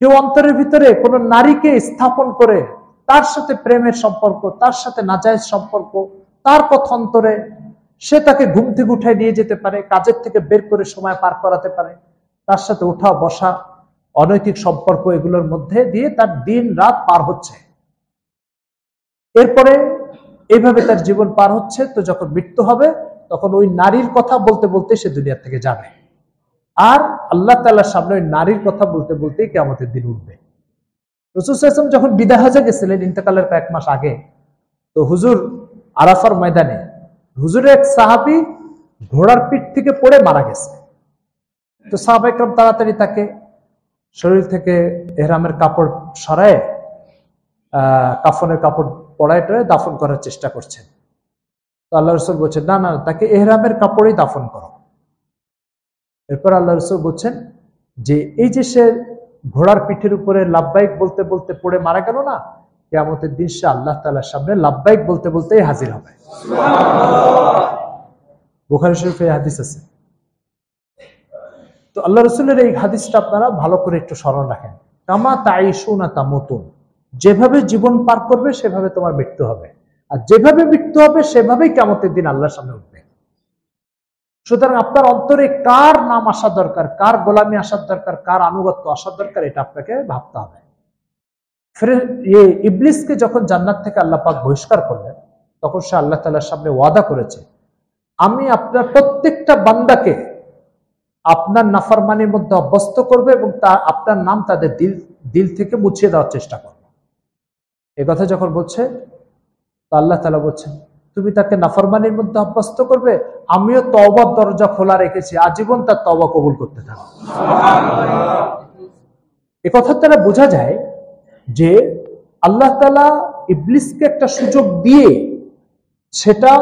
কেউ অন্তরের ভিতরে কোন নারীকে স্থাপন করে তার সাথে প্রেমের সম্পর্ক, তার সাথে নাজায়েজ সম্পর্ক, তার কথা অন্তরে, সে তাকে ঘুম থেকে উঠায় নিয়ে যেতে পারে, কাজের থেকে বের করে সময় পার করাতে পারে, তার সাথে ওঠা বসা, অনৈতিক সম্পর্ক, এগুলোর মধ্যে দিয়ে তার দিন রাত পার হচ্ছে। এরপরে এইভাবে তার জীবন পার হচ্ছে। তো যখন মৃত্যু হবে তখন ওই নারীর কথা বলতে বলতে সে দুনিয়া থেকে যাবে, আর আল্লাহ তাআলার সামনে ওই নারীর কথা বলতে বলতেই কিয়ামতের দিন উঠবে। রাসূল সাল্লাল্লাহু আলাইহি ওয়াসাল্লাম যখন বিদায় হজে গেছিলেন ইন্তেকালের কয়েক মাস আগে, তো হুজুর আরাফার ময়দানে হুজুরের এক সাহাবী ঘোড়ার পিঠ থেকে পড়ে মারা গেছে। তো সাহাবা ইকরাম তাড়াতাড়ি তাকে শরীর থেকে ইহরামের কাপড় সরায় কাফনের কাপড় পরায় টরায় দাফন করার চেষ্টা করছেন। তো আল্লাহ রাসূল বলছেন, না না, তাকে ইহরামের কাপড়েই দাফন করো। এরপর আল্লাহ রাসূল বলছেন যে এই যে সে ঘোড়ার পিঠের উপরে লাব্বাইক বলতে বলতে পড়ে মারা গেল না, কিয়ামতের দিন সে আল্লাহ তাআলার সামনে লাব্বাইক বলতে বলতেই হাজির হবে। বুখারী শরীফে হাদিস আছে। তো আল্লাহ রাসূলের এই হাদিসটা আপনারা ভালো করে একটু স্মরণ রাখেন। কামা তাইশুনা তামুতুন, যেভাবে জীবন পার করবে সেভাবে তোমার মৃত্যু হবে, আর যেভাবে মৃত্যু হবে সেভাবেই কিয়ামতের দিন আল্লাহর সামনে উঠবে। সুতরাং আপনার অন্তরে কার নাম আসা দরকার, কার গোলামি আসার দরকার, কার আনুগত্য আসার দরকার, এটা আপনাকে ভাবতে হবে। ইবলিসকে যখন জান্নাত থেকে আল্লাহ পাক বহিষ্কার করলেন, তখন সে আল্লাহ তাআলার সামনে ওয়াদা করেছে, আমি আপনার প্রত্যেকটা বান্দাকে আপনার নাফরমানির মধ্যে অভ্যস্ত করবে এবং আপনার নাম তাদের দিল থেকে মুছিয়ে দেওয়ার চেষ্টা করবে। এ কথা যখন বলছে, তো আল্লাহ তাআলা বলছেন, তুমি তাকে নাফরমানির মধ্যে অভ্যস্ত করবে, আমিও তওবার দরজা খোলা রেখেছি, আজীবন তার তওবা কবুল করতে থাকো। এ কথার দ্বারা বোঝা যায় যে আল্লাহ তাআলা ইবলিসকে একটা সুযোগ দিয়ে সেটা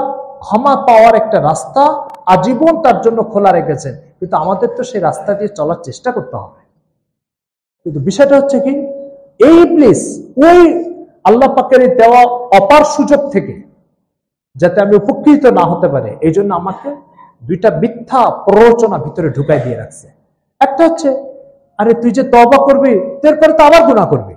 ক্ষমা পাওয়ার একটা রাস্তা আজীবন তার জন্য খোলা রেখেছেন, কিন্তু আমাদের তো সেই রাস্তা দিয়ে চলার চেষ্টা করতে হবে। কিন্তু বিষয়টা হচ্ছে কি, এই ইবলিস ওই আল্লাহ পাকের দেওয়া অপার সুযোগ থেকে যাতে আমি উপকৃত না হতে পারে, এই জন্য আমাকে দুইটা মিথ্যা প্ররোচনা ভিতরে ঢুকাই দিয়ে রাখছে। একটা হচ্ছে, আরে তুই যে তওবা করবি এরপরে তো আবার গুনাহ করবি,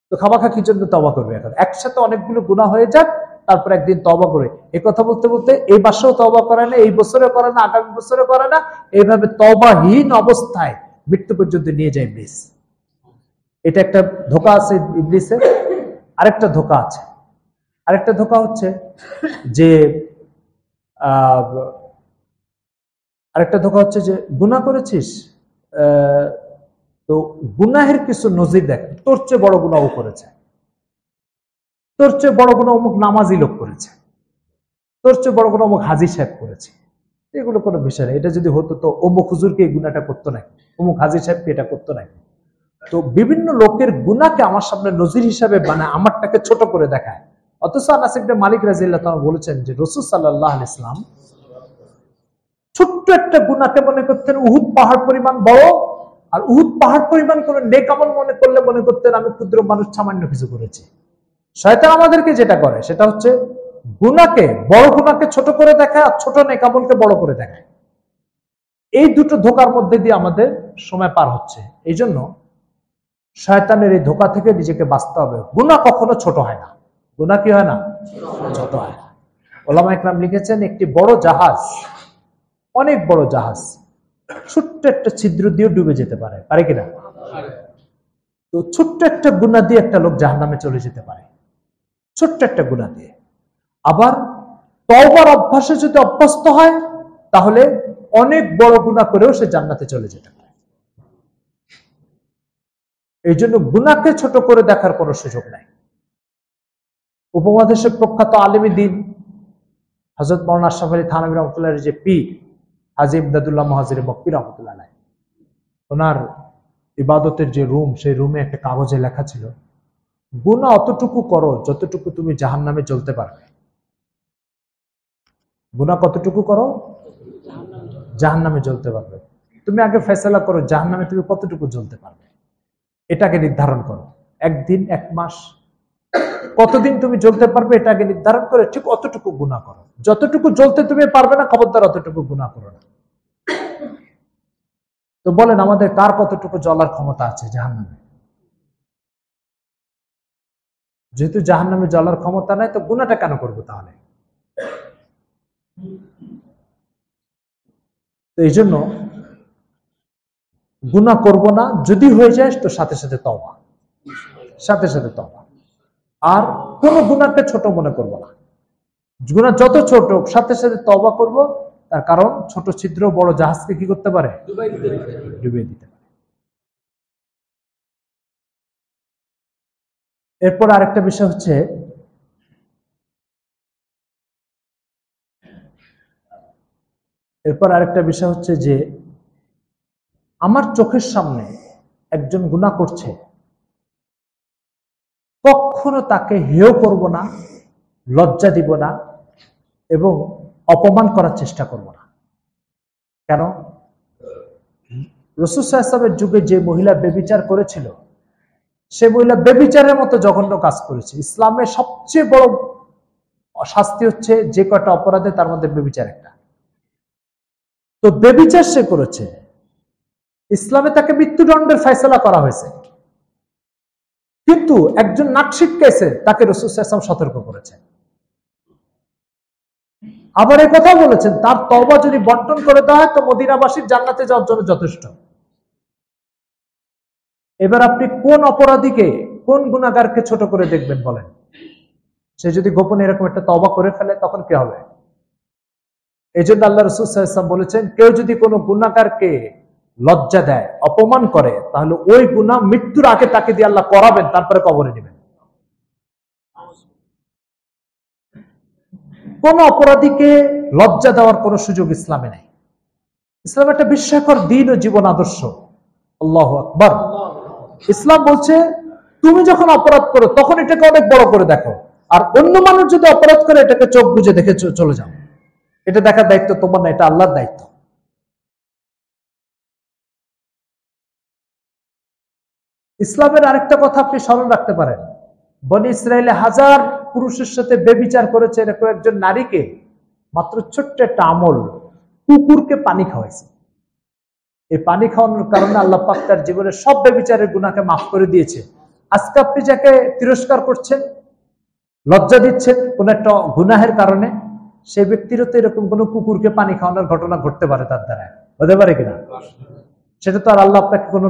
তো খামাখা কি জন্য তওবা করবি, এখন একসাথে অনেকগুলো গুনাহ হয়ে যাক, তারপর একদিন তওবা করে। এই কথা বলতে বলতে এই মাসেও তওবা করে না, এই বছরে করে না, আগামী বছরে করে না, এইভাবে তওবাহীন অবস্থায় মৃত্যু পর্যন্ত নিয়ে যায় ইবলিস। এটা একটা ধোঁকা আছে ইবলিসের। আরেকটা ধোঁকা আছে, আরেকটা ধোঁকা হচ্ছে যে গুনাহ করেছিস, তো গুনাহের কিছু নজির দেখ, তোর চেয়ে বড় গুনাহ করেছে, তোর চেয়ে বড় গুনাহ অমুক নামাজি লোক করেছে, তোর চেয়ে বড় গুনাহ অমুক হাজী সাহেব করেছে। এগুলো কোনো বিষয় নেই। এটা যদি হতো তো অমুক হুজুরকে এই গুনাহটা করতো না, অমুক হাজী সাহেবকে এটা করতো না। তো বিভিন্ন লোকের গুনাহকে আমার সামনে নজির হিসাবে বানায়, আমারটাকে ছোট করে দেখায়। অথচ আনাস ইবনে মালিক রাদিয়াল্লাহু তাআলা বলেছেন যে রাসূল সাল্লাল্লাহু আলাইহি ওয়াসাল্লাম ছোট্ট একটা গুনাহকে মনে করতেন উহুদ পাহাড় পরিমাণ বড়, আর উহুদ পাহাড় পরিমাণ কোন নেক আমল মনে করলে মনে করতেন আমি ক্ষুদ্র মানুষ, সামান্য কিছু করেছি। শয়তান আমাদেরকে যেটা করে সেটা হচ্ছে বড় গুনাহকে ছোট করে দেখায়, আর ছোট নেক আমলকে বড় করে দেখায়। এই দুটো ধোঁকার মধ্যে দিয়ে আমাদের সময় পার হচ্ছে। এই জন্য শয়তানের এই ধোঁকা থেকে নিজেকে বাঁচতে হবে। গুনাহ কখনো ছোট হয় না, গুনাহ কি হয় না, ছোট হয় না। ওলামা ইকরাম লিখেছেন, একটি বড় জাহাজ, অনেক বড় জাহাজ ছোট্ট একটা ছিদ্র দিয়ে ডুবে যেতে পারে, পারে কিনা? তো ছোট্ট একটা গুনাহ দিয়ে একটা লোক জাহান্নামে চলে যেতে পারে, ছোট্ট একটা গুনাহ দিয়ে। আবার তওবার অভ্যাসে যদি অভ্যস্ত হয় তাহলে অনেক বড় গুনাহ করেও সে জান্নাতে চলে যেতে পারে। এই জন্য গুনাহকে ছোট করে দেখার কোনো সুযোগ নাই। উপমহাদেশের প্রখ্যাত আলেমী দ্বীন হযরত মাওলানা আশরাফ আলী থানভী রাহমাতুল্লাহর যে পীর হাজী ইমদাদুল্লাহ মুহাজির মক্কি রাহমাতুল্লাহ আলাইহি, ওনার ইবাদতের যে রুম, সেই রুমে একটা কাগজে লেখা ছিল, গুনাহ অতটুকু করো যতটুকু তুমি জাহান্নামে জ্বলতে পারবে। গুনাহ কতটুকু করো? জাহান্নামে জ্বলতে পারবে। তুমি আগে ফয়সালা করো জাহান্নামে তুমি কতটুকু জ্বলতে পারবে, এটাকে নির্ধারণ করো। একদিন, এক মাস, কতদিন তুমি জ্বলতে পারবে এটাকে নির্ধারণ করে ঠিক অতটুকু গুনাহ করো। যতটুকু জ্বলতে তুমি পারবে না, খবরদার অতটুকু গুনাহ করো না। তো বলেন, আমাদের কার কতটুকু জ্বলার ক্ষমতা আছে জাহান্নামে? যেহেতু জাহান্নামে জ্বলার ক্ষমতা নাই, তো গুনাহটা কেন করবো তাহলে? তো এই জন্য গুনাহ করব না, যদি হয়ে যায় তো সাথে সাথে তওবা, সাথে সাথে তওবা। আর কোন গুনাহকে ছোট মনে করব না, গুনাহ যত ছোট সাথে সাথে তওবা করব। তার কারণ ছোট ছিদ্র বড় জাহাজকে কি করতে পারে? ডুবিয়ে দিতে পারে। এরপর আরেকটা বিষয় হচ্ছে, যে আমার চোখের সামনে একজন গুনাহ করছে, কখনো তাকে হেয় করব না, লজ্জা দিব না এবং অপমান করার চেষ্টা করব না। কেন? রাসূল সাল্লাল্লাহু আলাইহি ওয়াসাল্লামের যুগে যে মহিলা ব্যভিচার করেছিল, সে মহিলা ব্যভিচারের মতো জঘন্য কাজ করেছে। ইসলামের সবচেয়ে বড় শাস্তি হচ্ছে যে কয়টা অপরাধে, তার মধ্যে ব্যভিচার একটা। তো ব্যভিচার সে করেছে, ইসলামে তাকে মৃত্যুদণ্ডের ফয়সালা করা হয়েছে, কিন্তু একজন নাক ছিটকাইছে, তাকে রাসূল সাল্লাল্লাহু আলাইহি ওয়াসাল্লাম সতর্ক করেছেন। আবার এই কথা বলেছেন, তার তওবা যদি বন্টন করে দেওয়া হয় তো মদিনাবাসীর জান্নাতে যাওয়ার জন্য যথেষ্ট। এবার আপনি কোন অপরাধীকে, কোন গুনাহগারকে ছোট করে দেখবেন বলেন? সে যদি গোপনে এরকম একটা তওবা করে ফেলে তখন কি হবে? এই জন্য আল্লাহ রাসূল সাল্লাল্লাহু আলাইহি ওয়াসাল্লাম বলেছেন, কেউ যদি কোনো গুনাহগারকে লজ্জা দেয়, অপমান করে, তাহলে ওই গুনাহ মৃত্যুর আগে তাকে দিয়ে আল্লাহ করাবেন, তারপরে কবরে নেবেন। কোন অপরাধীকে লজ্জা দেওয়ার কোন সুযোগ ইসলামে নেই। ইসলাম একটা বিস্ময়কর দিন ও জীবন আদর্শ। আল্লাহু আকবার। ইসলাম বলছে, তুমি যখন অপরাধ করো তখন এটাকে অনেক বড় করে দেখো, আর অন্য মানুষ যদি অপরাধ করে এটাকে চোখ বুজে দেখে চলে যাও। এটা দেখার দায়িত্ব তোমার না, এটা আল্লাহর দায়িত্ব। ইসলামের আরেকটা কথা আপনি স্মরণ রাখতে পারেন, বনি ইসরায়েলে হাজার পুরুষের সাথে বেবিচার করেছে এরকম একজন নারীকে মাত্র ছোট্ট একটা আমল, কুকুরকে পানি খাওয়াইছে। এই পানি খাওয়ানোর কারণে আল্লাহ পাক তার জীবনের সব বেবিচারের গুনাহকে মাফ করে দিয়েছে। আজকে আপনি যাকে তিরস্কার করছেন, লজ্জা দিচ্ছেন কোন একটা গুনাহের কারণে, সেই ব্যক্তিরও তো এরকম কোন কুকুরকে পানি খাওয়ানোর ঘটনা ঘটতে পারে, তার দ্বারা হতে পারে কিনা? সেটা তো আর আল্লাহ আপনাকে কোনো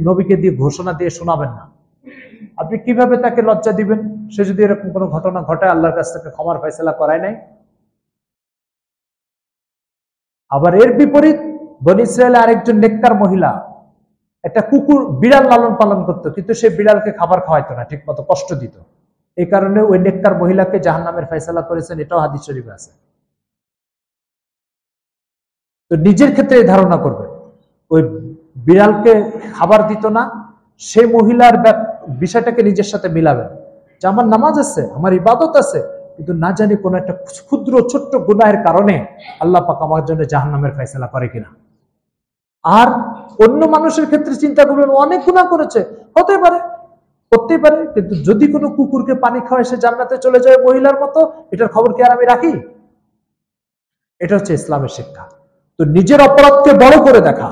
নবীকে দিয়ে ঘোষণা দিয়ে শোনাবেন না। আপনি কিভাবে তাকে লজ্জা দিবেন? সে যদি এরকম কোনো ঘটনা ঘটায়, আল্লাহর কাছ থেকে ক্ষমার ফয়সালা করায় নাই। আবার এর বিপরীত বনী ইসরায়েলে আরেকজন নেককার মহিলা একটা কুকুর, বিড়াল লালন পালন করতো, কিন্তু সে বিড়ালকে খাবার খাওয়াইতো না, ঠিক মতো কষ্ট দিত। এই কারণে ওই নেককার মহিলাকে জাহান্নামের ফয়সালা করেছেন, এটাও হাদিস শরীফে আছে। তো নিজের ক্ষেত্রে ধারণা করবেন, ওই বিড়ালকে খাবার দিত না, সেই মহিলার বিষয়টাকে নিজের সাথে মিলাবেন, যে আমার নামাজ আছে, আমার ইবাদত আছে, কিন্তু না জানি কোন একটা ক্ষুদ্র ছোট্ট গুনাহের কারণে আল্লাহ পাক আমার জন্য জাহান্নামের ফয়সালা করে কিনা। আর অন্য মানুষের ক্ষেত্রে চিন্তা করবেন, অনেক গুনাহ করেছে, হতে পারে, করতেই পারে, কিন্তু যদি কোনো কুকুরকে পানি খাওয়ায় সে জান্নাতে চলে যায় মহিলার মতো, এটার খবর কি আর আমি রাখি? এটা হচ্ছে ইসলামের শিক্ষা। তো নিজের অপরাধকে বড় করে দেখা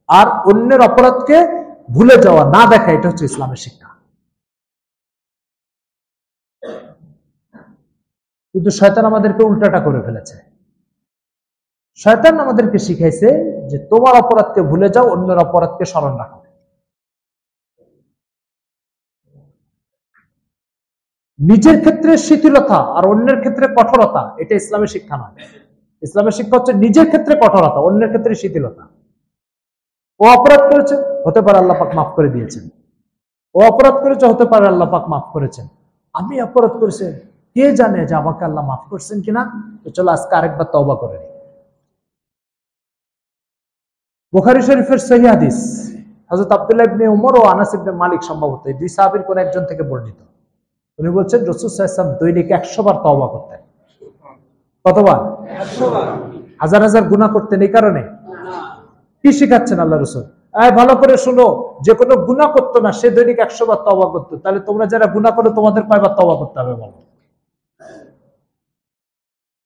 আর অন্যের অপরাধকে ভুলে যাওয়া, না দেখা, এটা হচ্ছে ইসলামের শিক্ষা। কিন্তু শয়তান আমাদেরকে উল্টাটা করে ফেলেছে। শয়তান আমাদেরকে শিখাইছে যে তোমার অপরাধকে ভুলে যাও, অন্যের অপরাধকে স্মরণ রাখো। নিজের ক্ষেত্রে শিথিলতা আর অন্যের ক্ষেত্রে কঠোরতা, এটা ইসলামের শিক্ষা নয়। ইসলামের শিক্ষা হচ্ছে নিজের ক্ষেত্রে কঠোরতা, অন্যের ক্ষেত্রে শিথিলতা। ও অপরাধ করেছে, হতে পারে আল্লাহ পাক মাফ করে দিয়েছেন। ও অপরাধ করেছে, হতে পারে আল্লাহ পাক মাফ করেছেন। আমি অপরাধ করেছি, কে জানে যে আমাকে আল্লাহ মাফ করছেন কিনা। তো চলো আজকে আরেকবার তওবা করে নিই। বুখারী শরীফের সহিহ হাদিস, হযরত আব্দুল্লাহ ইবনে উমর ও আনাস ইবনে মালিক, সম্ভবত এই দুই সাহাবীর কোন একজন থেকে বর্ণিত। উনি বলছেন রাসূল সাল্লাল্লাহু আলাইহি ওয়াসাল্লাম দৈনিক 100 বার তওবা করতেন। কতবার? 100 বার। হাজার হাজার গুনাহ করতেন এই কারণে? কি শিখাচ্ছেন আল্লাহ রাসূল? ভালো করে শুনো, যে কোনো গুনাহ করতো না সে দৈনিক 100 বার তওবা করতো। তাহলে তোমরা যারা গুনাহ করো তোমাদের কয়বার তওবা করতে হবে বলো?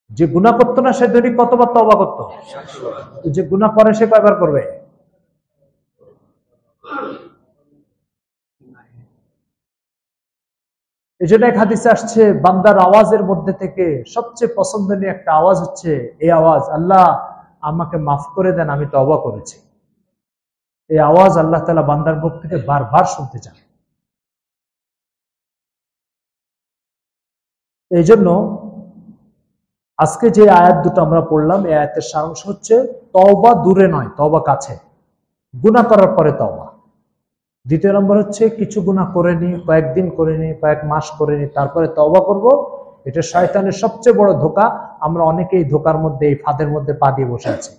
যে গুনাহ করতো না সে দৈনিক কতবার তওবা করতো? 100 বার। যে গুনাহ করে সে কয়বার করবে? এই জন্য এক হাদিসে আসছে, বান্দার আওয়াজের মধ্যে থেকে সবচেয়ে পছন্দনীয় একটা আওয়াজ হচ্ছে এই আওয়াজ, আল্লাহ আমাকে মাফ করে দেন, আমি তওবা করেছি। এই আওয়াজ আল্লাহ তাআলা বান্দার মুখ থেকে বারবার শুনতে চান। এই জন্য আজকে যে আয়াত দুটো আমরা পড়লাম, এই আয়াতের সারাংশ হচ্ছে তওবা দূরে নয়, তওবা কাছে। গুনাহ করার পরে তওবা। দ্বিতীয় নম্বর হচ্ছে কিছু গুনাহ করে নি, কয়েকদিন করে নি, কয়েক মাস করে নি, তারপরে তওবা করব। এটা শয়তানের সবচেয়ে বড় ধোঁকা। আমরা অনেকেই ধোঁকার মধ্যে, এই ফাঁদের মধ্যে পা দিয়ে বসে আছি।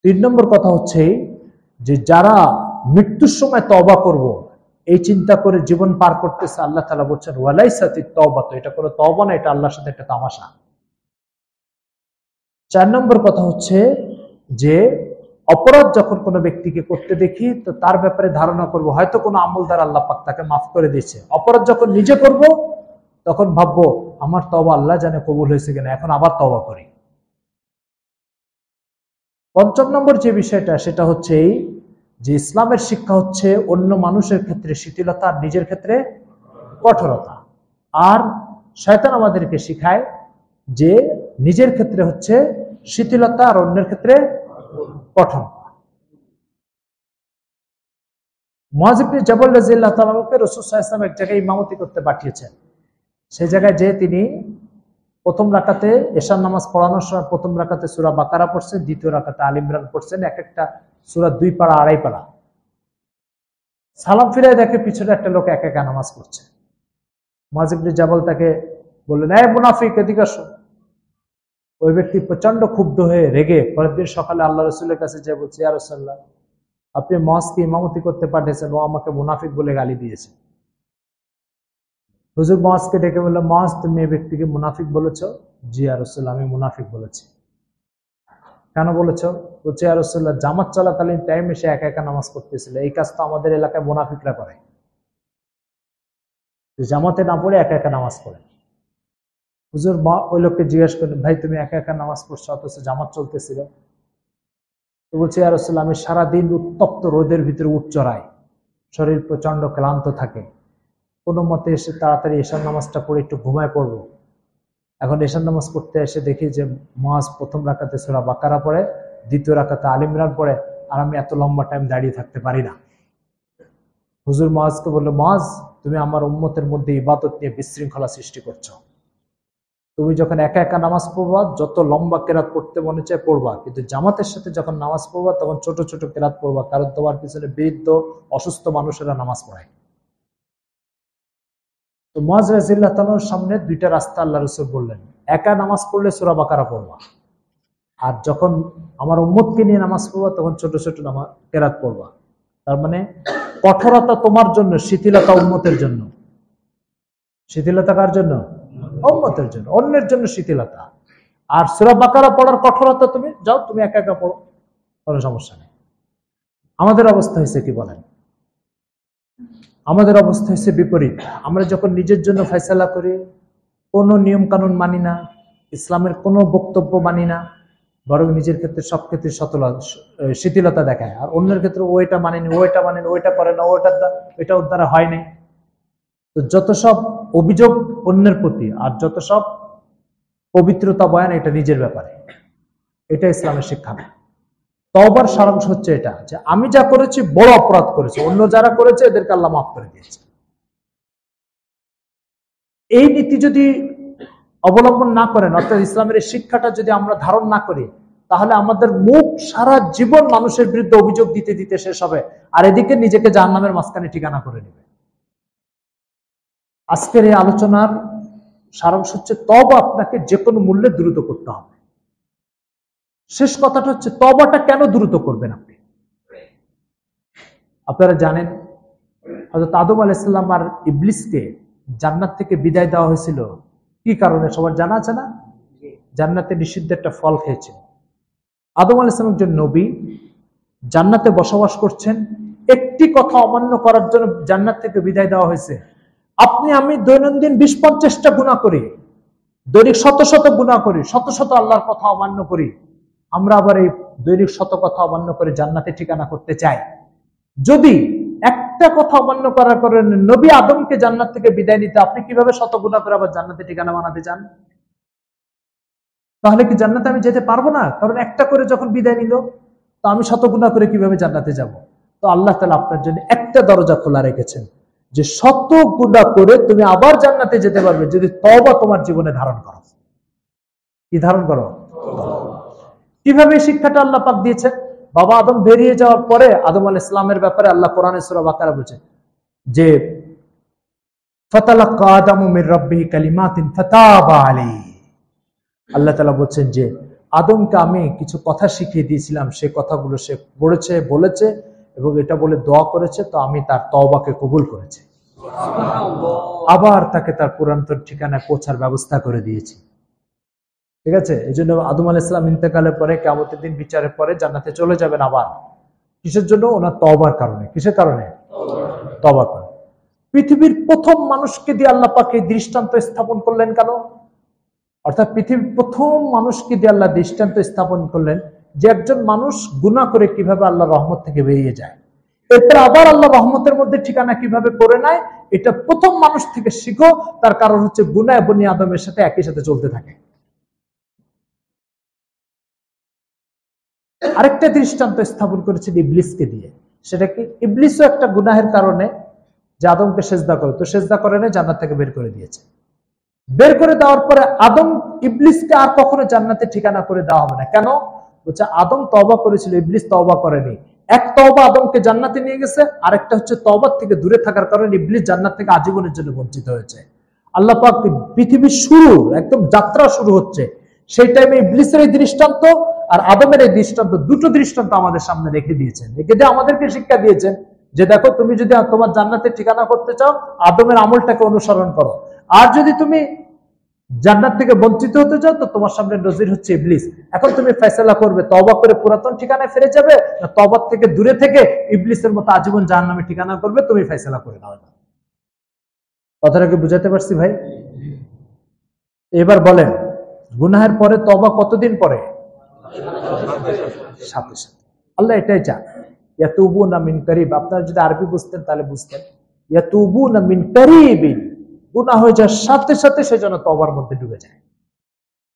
3 নম্বর কথা হচ্ছে যে যারা মৃত্যুর সময় তওবা করব এই চিন্তা করে জীবন পার করতেছে, আল্লাহ তাআলা বলছেন ওয়ালাইসাতিত তাওবাতু, এটা কোনো তওবা না, এটা আল্লাহর সাথে একটা তামাশা। 4 নম্বর কথা হচ্ছে যে অপরাধ যখন কোনো ব্যক্তিকে করতে দেখি তো তার ব্যাপারে ধারণা করব হয়তো কোনো আমল দ্বারা আল্লাহ পাক তাকে মাফ করে দিয়েছে। অপরাধ যখন নিজে করব তখন ভাববো আমার তওবা আল্লাহ জানে কবুল হয়েছে কিনা, এখন আবার তওবা করি। 5 নম্বর যে বিষয়টা সেটা হচ্ছে এই যে ইসলামের শিক্ষা হচ্ছে অন্য মানুষের ক্ষেত্রে শিথিলতা আর নিজের ক্ষেত্রে কঠোরতা। আর শয়তান আমাদেরকে শিখায় যে নিজের ক্ষেত্রে হচ্ছে শিথিলতা আর অন্যের ক্ষেত্রে কঠোরতা। মুআয ইবনে জাবাল রাদিয়াল্লাহু তাআলা কে রাসূল সাল্লাল্লাহু আলাইহি ওয়াসাল্লাম এক জায়গায় ইমামতি করতে পাঠিয়েছেন। সেই জায়গায় যে তিনি প্রথম রাকাতে এশার নামাজ পড়ানোর সময় প্রথম রাকাতে সূরা বাকারা পড়ছেন, দ্বিতীয় রাকাতে আলে ইমরান পড়ছেন, এক একটা সূরা 2 পারা 2.5 পারা। সালাম ফিরায় দেখে পিছনে একটা লোক একা একা নামাজ পড়ছে। মুআয ইবনে জাবাল তাকে বললেন, এই মুনাফিক, এদিকে আসো। ওই ব্যক্তি প্রচন্ড ক্ষুব্ধ হয়ে রেগে পরের দিন সকালে আল্লাহ রাসূলের কাছে যেয়ে বলছে, ইয়া রাসূলুল্লাহ, আপনি মুআযকে ইমামতি করতে পাঠিয়েছেন, ও আমাকে মুনাফিক বলে গালি দিয়েছে। হুজুর মুআযকে ডেকে বলল, মুআয তুমি এই ব্যক্তিকে মুনাফিক বলেছো? জি ইয়া রাসূল, আমি মুনাফিক বলেছি। কেন বলেছো? বলছে, ইয়া রাসূলুল্লাহ, জামাত চলাকালীন টাইমে সে একা একা নামাজ পড়তেছিল। এই কাজ তো আমাদের এলাকায় মুনাফিকরা করে, জামাতে না পড়ে একা একা নামাজ পড়ে। হুজুর ওই লোককে জিজ্ঞাসা করেন, ভাই তুমি একা একা নামাজ পড়ছো অথচ জামাত চলতেছিল? তো বলছে, ইয়া রাসূল, আমি সারাদিন উত্তপ্ত রোদের ভিতরে উঠ চড়াই, শরীর প্রচন্ড ক্লান্ত থাকে, কোনো মতে এসে তাড়াতাড়ি এশার নামাজটা পড়ে একটু ঘুমায় পড়বো। এখন এশার নামাজ পড়তে এসে দেখি যে মুআয প্রথম রাকাতে সূরা বাকারা পড়ে, দ্বিতীয় রাকাতে আলে ইমরান পড়ে, আর আমি এত লম্বা টাইম দাঁড়িয়ে থাকতে পারি না। হুজুর মুআযকে বলল, মুআয তুমি আমার উম্মতের মধ্যে ইবাদত নিয়ে বিশৃঙ্খলা সৃষ্টি করছো। তুমি যখন একা একা নামাজ পড়বা যত লম্বা কেরাত পড়তে মনে চায় পড়বা, কিন্তু জামাতের সাথে যখন নামাজ পড়বা তখন ছোট ছোট কেরাত পড়বা, কারণ তোমার পিছনে বৃদ্ধ অসুস্থ মানুষেরা নামাজ পড়ায়। তো মুআয রাদিয়াল্লাহু তাআলার সামনে 2টা রাস্তা আল্লাহ রাসূল বললেন, একা নামাজ পড়লে সূরা বাকারা পড়বা, আর যখন আমার উম্মতকে নিয়ে নামাজ পড়বা তখন ছোট ছোট নামাজ কেরাত পড়বা। তার মানে কঠোরতা তোমার জন্য, শিথিলতা উম্মতের জন্য। শিথিলতা কার জন্য? উম্মতের জন্য, অন্যের জন্য শিথিলতা। আর সূরা বাকারা পড়ার কঠোরতা তুমি যাও, তুমি একা একা পড়ো, কোনো সমস্যা নেই। আমাদের অবস্থা হয়েছে কি বলেন? আমাদের অবস্থা হচ্ছে বিপরীত। আমরা যখন নিজের জন্য ফয়সালা করি, কোনো নিয়ম কানুন মানি না, ইসলামের কোনো বক্তব্য মানি না, বরং নিজের ক্ষেত্রে সব ক্ষেত্রে শিথিলতা দেখায়, আর অন্যের ক্ষেত্রে ওইটা মানেনি, ওইটা মানেনি, ওইটা করে না, ওইটা ওর দ্বারা হয়নি। তো যত সব অভিযোগ অন্যের প্রতি আর যত সব পবিত্রতা বয়ান, এটা নিজের ব্যাপারে। এটা ইসলামের শিক্ষা না। তওবার সারাংশ হচ্ছে এটা যে আমি যা করেছি বড় অপরাধ করেছি, অন্য যারা করেছে এদেরকে আল্লাহ মাফ করে দিয়েছে। এই নীতি যদি অবলম্বন না করেন, অর্থাৎ ইসলামের এই শিক্ষাটা যদি আমরা ধারণ না করি, তাহলে আমাদের মুখ সারা জীবন মানুষের বিরুদ্ধে অভিযোগ দিতে দিতে শেষ হবে, আর এদিকে নিজেকে জাহান্নামের মাঝখানে ঠিকানা করে নেবে। আজকের এই আলোচনার সারাংশ হচ্ছে তওবা আপনাকে যে কোনো মূল্যে দ্রুত করতে হবে। শেষ কথাটা হচ্ছে তওবাটা কেন দ্রুত করবেন আপনি? আপনারা জানেন হযরত আদম আলাইহিস সালাম আর ইবলিসকে জান্নাত থেকে বিদায় দেওয়া হয়েছিল কি কারণে? সবার জানা আছে না? জান্নাতে নিষিদ্ধ একটা ফল খেয়েছেন। আদম আলাইহিস সালাম একজন নবী, জান্নাতে বসবাস করছেন, একটি কথা অমান্য করার জন্য জান্নাত থেকে বিদায় দেওয়া হয়েছে। আপনি আমি দৈনন্দিন 20-50টা গুনাহ করি, দৈনিক শত শত গুনাহ করি, শত শত আল্লাহর কথা অমান্য করি। আমরা আবার এই দৈনিক শত কথা অমান্য করে জান্নাতে ঠিকানা করতে চাই। যদি একটা একটা কথা অমান্য করার কারণে নবী আদমকে জান্নাত থেকে বিদায় নিতে আপনি কিভাবে শত গুনাহ করে আবার জান্নাতে ঠিকানা বানাতে চান? তাহলে কি জান্নাতে আমি যেতে পারবো না? কারণ একটা করে যখন বিদায় নিল, তো আমি শত গুনাহ করে কিভাবে জান্নাতে যাব? তো আল্লাহ তাআলা আপনার জন্য একটা দরজা খোলা রেখেছেন, যে শত গুনাহ করে তুমি আবার জান্নাতে যেতে পারবে যদি তওবা তোমার জীবনে ধারণ করো। কি ধারণ করো? কিভাবে এই শিক্ষাটা আল্লাহ পাক দিয়েছেন? বাবা আদম বেরিয়ে যাওয়ার পরে আদম আলাইহিস সালামের ব্যাপারে আল্লাহ কোরআনে সূরা বাকারা বলেছে যে ফাতালাক্কা আদামু মির রাব্বিহি কালিমাতিন ফাতাবা আলাইহি। আল্লাহ তাআলা বলছেন যে আদমকে আমি কিছু কথা শিখিয়ে দিয়েছিলাম, সে কথাগুলো সে পড়েছে, বলেছে এবং এটা বলে দোয়া করেছে, তো আমি তার তওবাকে কবুল করেছি। আবার তাকে তার পুরাতন ঠিকানায় পৌঁছার ব্যবস্থা করে দিয়েছি। ঠিক আছে? এই জন্য আদম আলাইহিস সালাম ইন্তেকালের পরে কিয়ামতের দিন বিচারের পরে জান্নাতে চলে যাবেন আবার। কিসের জন্য? ওনার তওবার কারণে। কিসের কারণে? তওবার কারণে। পৃথিবীর প্রথম মানুষকে দিয়ে আল্লাহ পাক এই দৃষ্টান্ত স্থাপন করলেন কেন? অর্থাৎ পৃথিবীর প্রথম মানুষকে দিয়ে আল্লাহ দৃষ্টান্ত স্থাপন করলেন যে একজন মানুষ গুনাহ করে কিভাবে আল্লাহ রহমত থেকে বেরিয়ে যায়, এরপর আবার আল্লাহ রহমতের মধ্যে ঠিকানা কিভাবে করে নেয়, এটা প্রথম মানুষ থেকে শিখো। তার কারণ হচ্ছে গুনাহ বনি আদমের সাথে একই সাথে চলতে থাকে। আরেকটা দৃষ্টান্ত স্থাপন করেছেন ইবলিসকে দিয়ে। সেটা কি? ইবলিসও একটা গুনাহের কারণে যে আদমকে সেজদা করে, তো সেজদা করে না, জান্নাত থেকে বের করে দিয়েছে। বের করে দেওয়ার পরে আদম ইবলিসকে আর কখনো জান্নাতে ঠিকানা করে দেওয়া হবে না। কেন? বলছে আদম তওবা করেছিল, ইবলিস তওবা করেনি। এক তওবা আদমকে জান্নাতে নিয়ে গেছে, আরেকটা হচ্ছে তওবার থেকে দূরে থাকার কারণে ইবলিস জান্নাত থেকে আজীবনের জন্য বঞ্চিত হয়েছে। আল্লাহ পাক পৃথিবীর শুরু, একদম যাত্রা শুরু হচ্ছে, সেই টাইমে ইবলিসের এই দৃষ্টান্ত আর আদমের এই দৃষ্টান্ত, দুটো দৃষ্টান্ত আমাদের সামনে রেখে দিয়েছেন। রেখে দিয়ে আমাদেরকে শিক্ষা দিয়েছেন যে দেখো, তুমি যদি তোমার জান্নাতে ঠিকানা করতে চাও, আদমের আমলটাকে অনুসরণ করো। আর যদি তুমি জান্নাত থেকে বঞ্চিত হতে চাও, তো তোমার সামনে নজির হচ্ছে ইবলিস। এখন তুমি ফয়সালা করবে, তওবা করে পুরাতন ঠিকানায় ফিরে যাবে, না তওবা থেকে দূরে থেকে ইবলিসের মতো আজীবন জাহান্নামে ঠিকানা করবে? তুমি ফয়সালা করে নাও। কথাটা কি বুঝাতে পারছি ভাই? এবার বলেন, গুনাহের পরে তওবা কতদিন পরে? সাথে সাথে। আল্লাহ এটাই চান, ইয়াতুবুনা মিন করিব। আপনারা যদি আরবি বুঝতেন তাহলে বুঝতেন, ইয়াতুবুনা মিন করিবিন, গুনাহ হয়ে যাওয়ার সাথে সাথে সে যেন তওবার মধ্যে ডুবে যায়।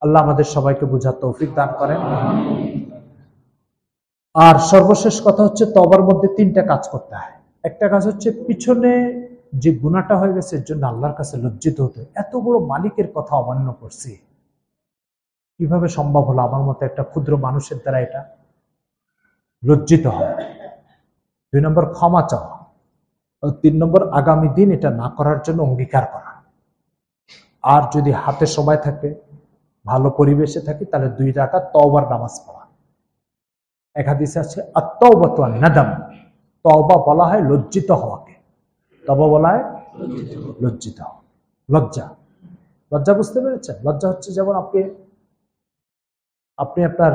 আল্লাহ আমাদের সবাইকে বুঝার তৌফিক দান করেন। আর সর্বশেষ কথা হচ্ছে, তওবার মধ্যে তিনটা কাজ করতে হয়। একটা কাজ হচ্ছে পিছনে যে গুনাহটা হয়ে গেছে এর জন্য আল্লাহর কাছে লজ্জিত হতে, এত বড় মালিকের কথা অমান্য করছি, কিভাবে সম্ভব হলো আমার মতো একটা ক্ষুদ্র মানুষের দ্বারা? এটা লজ্জিত হয়। 2 নম্বর ক্ষমা চাওয়া। 3 নম্বর আগামী দিন এটা না করার জন্য অঙ্গীকার করা। আর যদি হাতে সময় থাকে, ভালো পরিবেশে থাকি, তাহলে 2 রাকাত তওবার নামাজ পড়া। এক হাদিসে আছে আত-তাওবাতু আন-নাদাম, তওবা বলা হয় লজ্জিত হওয়াকে। তওবা বলা হয় লজ্জিত হওয়া, লজ্জা। লজ্জা বুঝতে পেরেছেন? লজ্জা হচ্ছে যেমন আপনি আপনার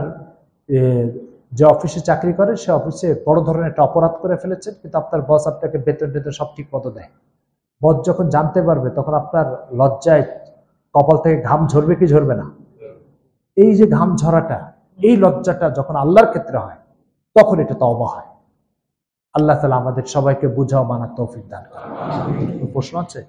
যে অফিসে চাকরি করেন, সে অফিসে বড় ধরনের একটা অপরাধ করে ফেলেছেন, কিন্তু আপনার বস আপনাকে বেতন সব ঠিক মতো দেয়। বস যখন জানতে পারবে, তখন আপনার লজ্জায় কপাল থেকে ঘাম ঝরবে কি ঝরবে না? এই যে ঘাম ঝরাটা, এই লজ্জাটা যখন আল্লাহর ক্ষেত্রে হয়, তখন এটা তওবা হয়। আল্লাহ তাআলা আমাদের সবাইকে বুঝাও মানার তৌফিক দান করেন। প্রশ্ন আছে?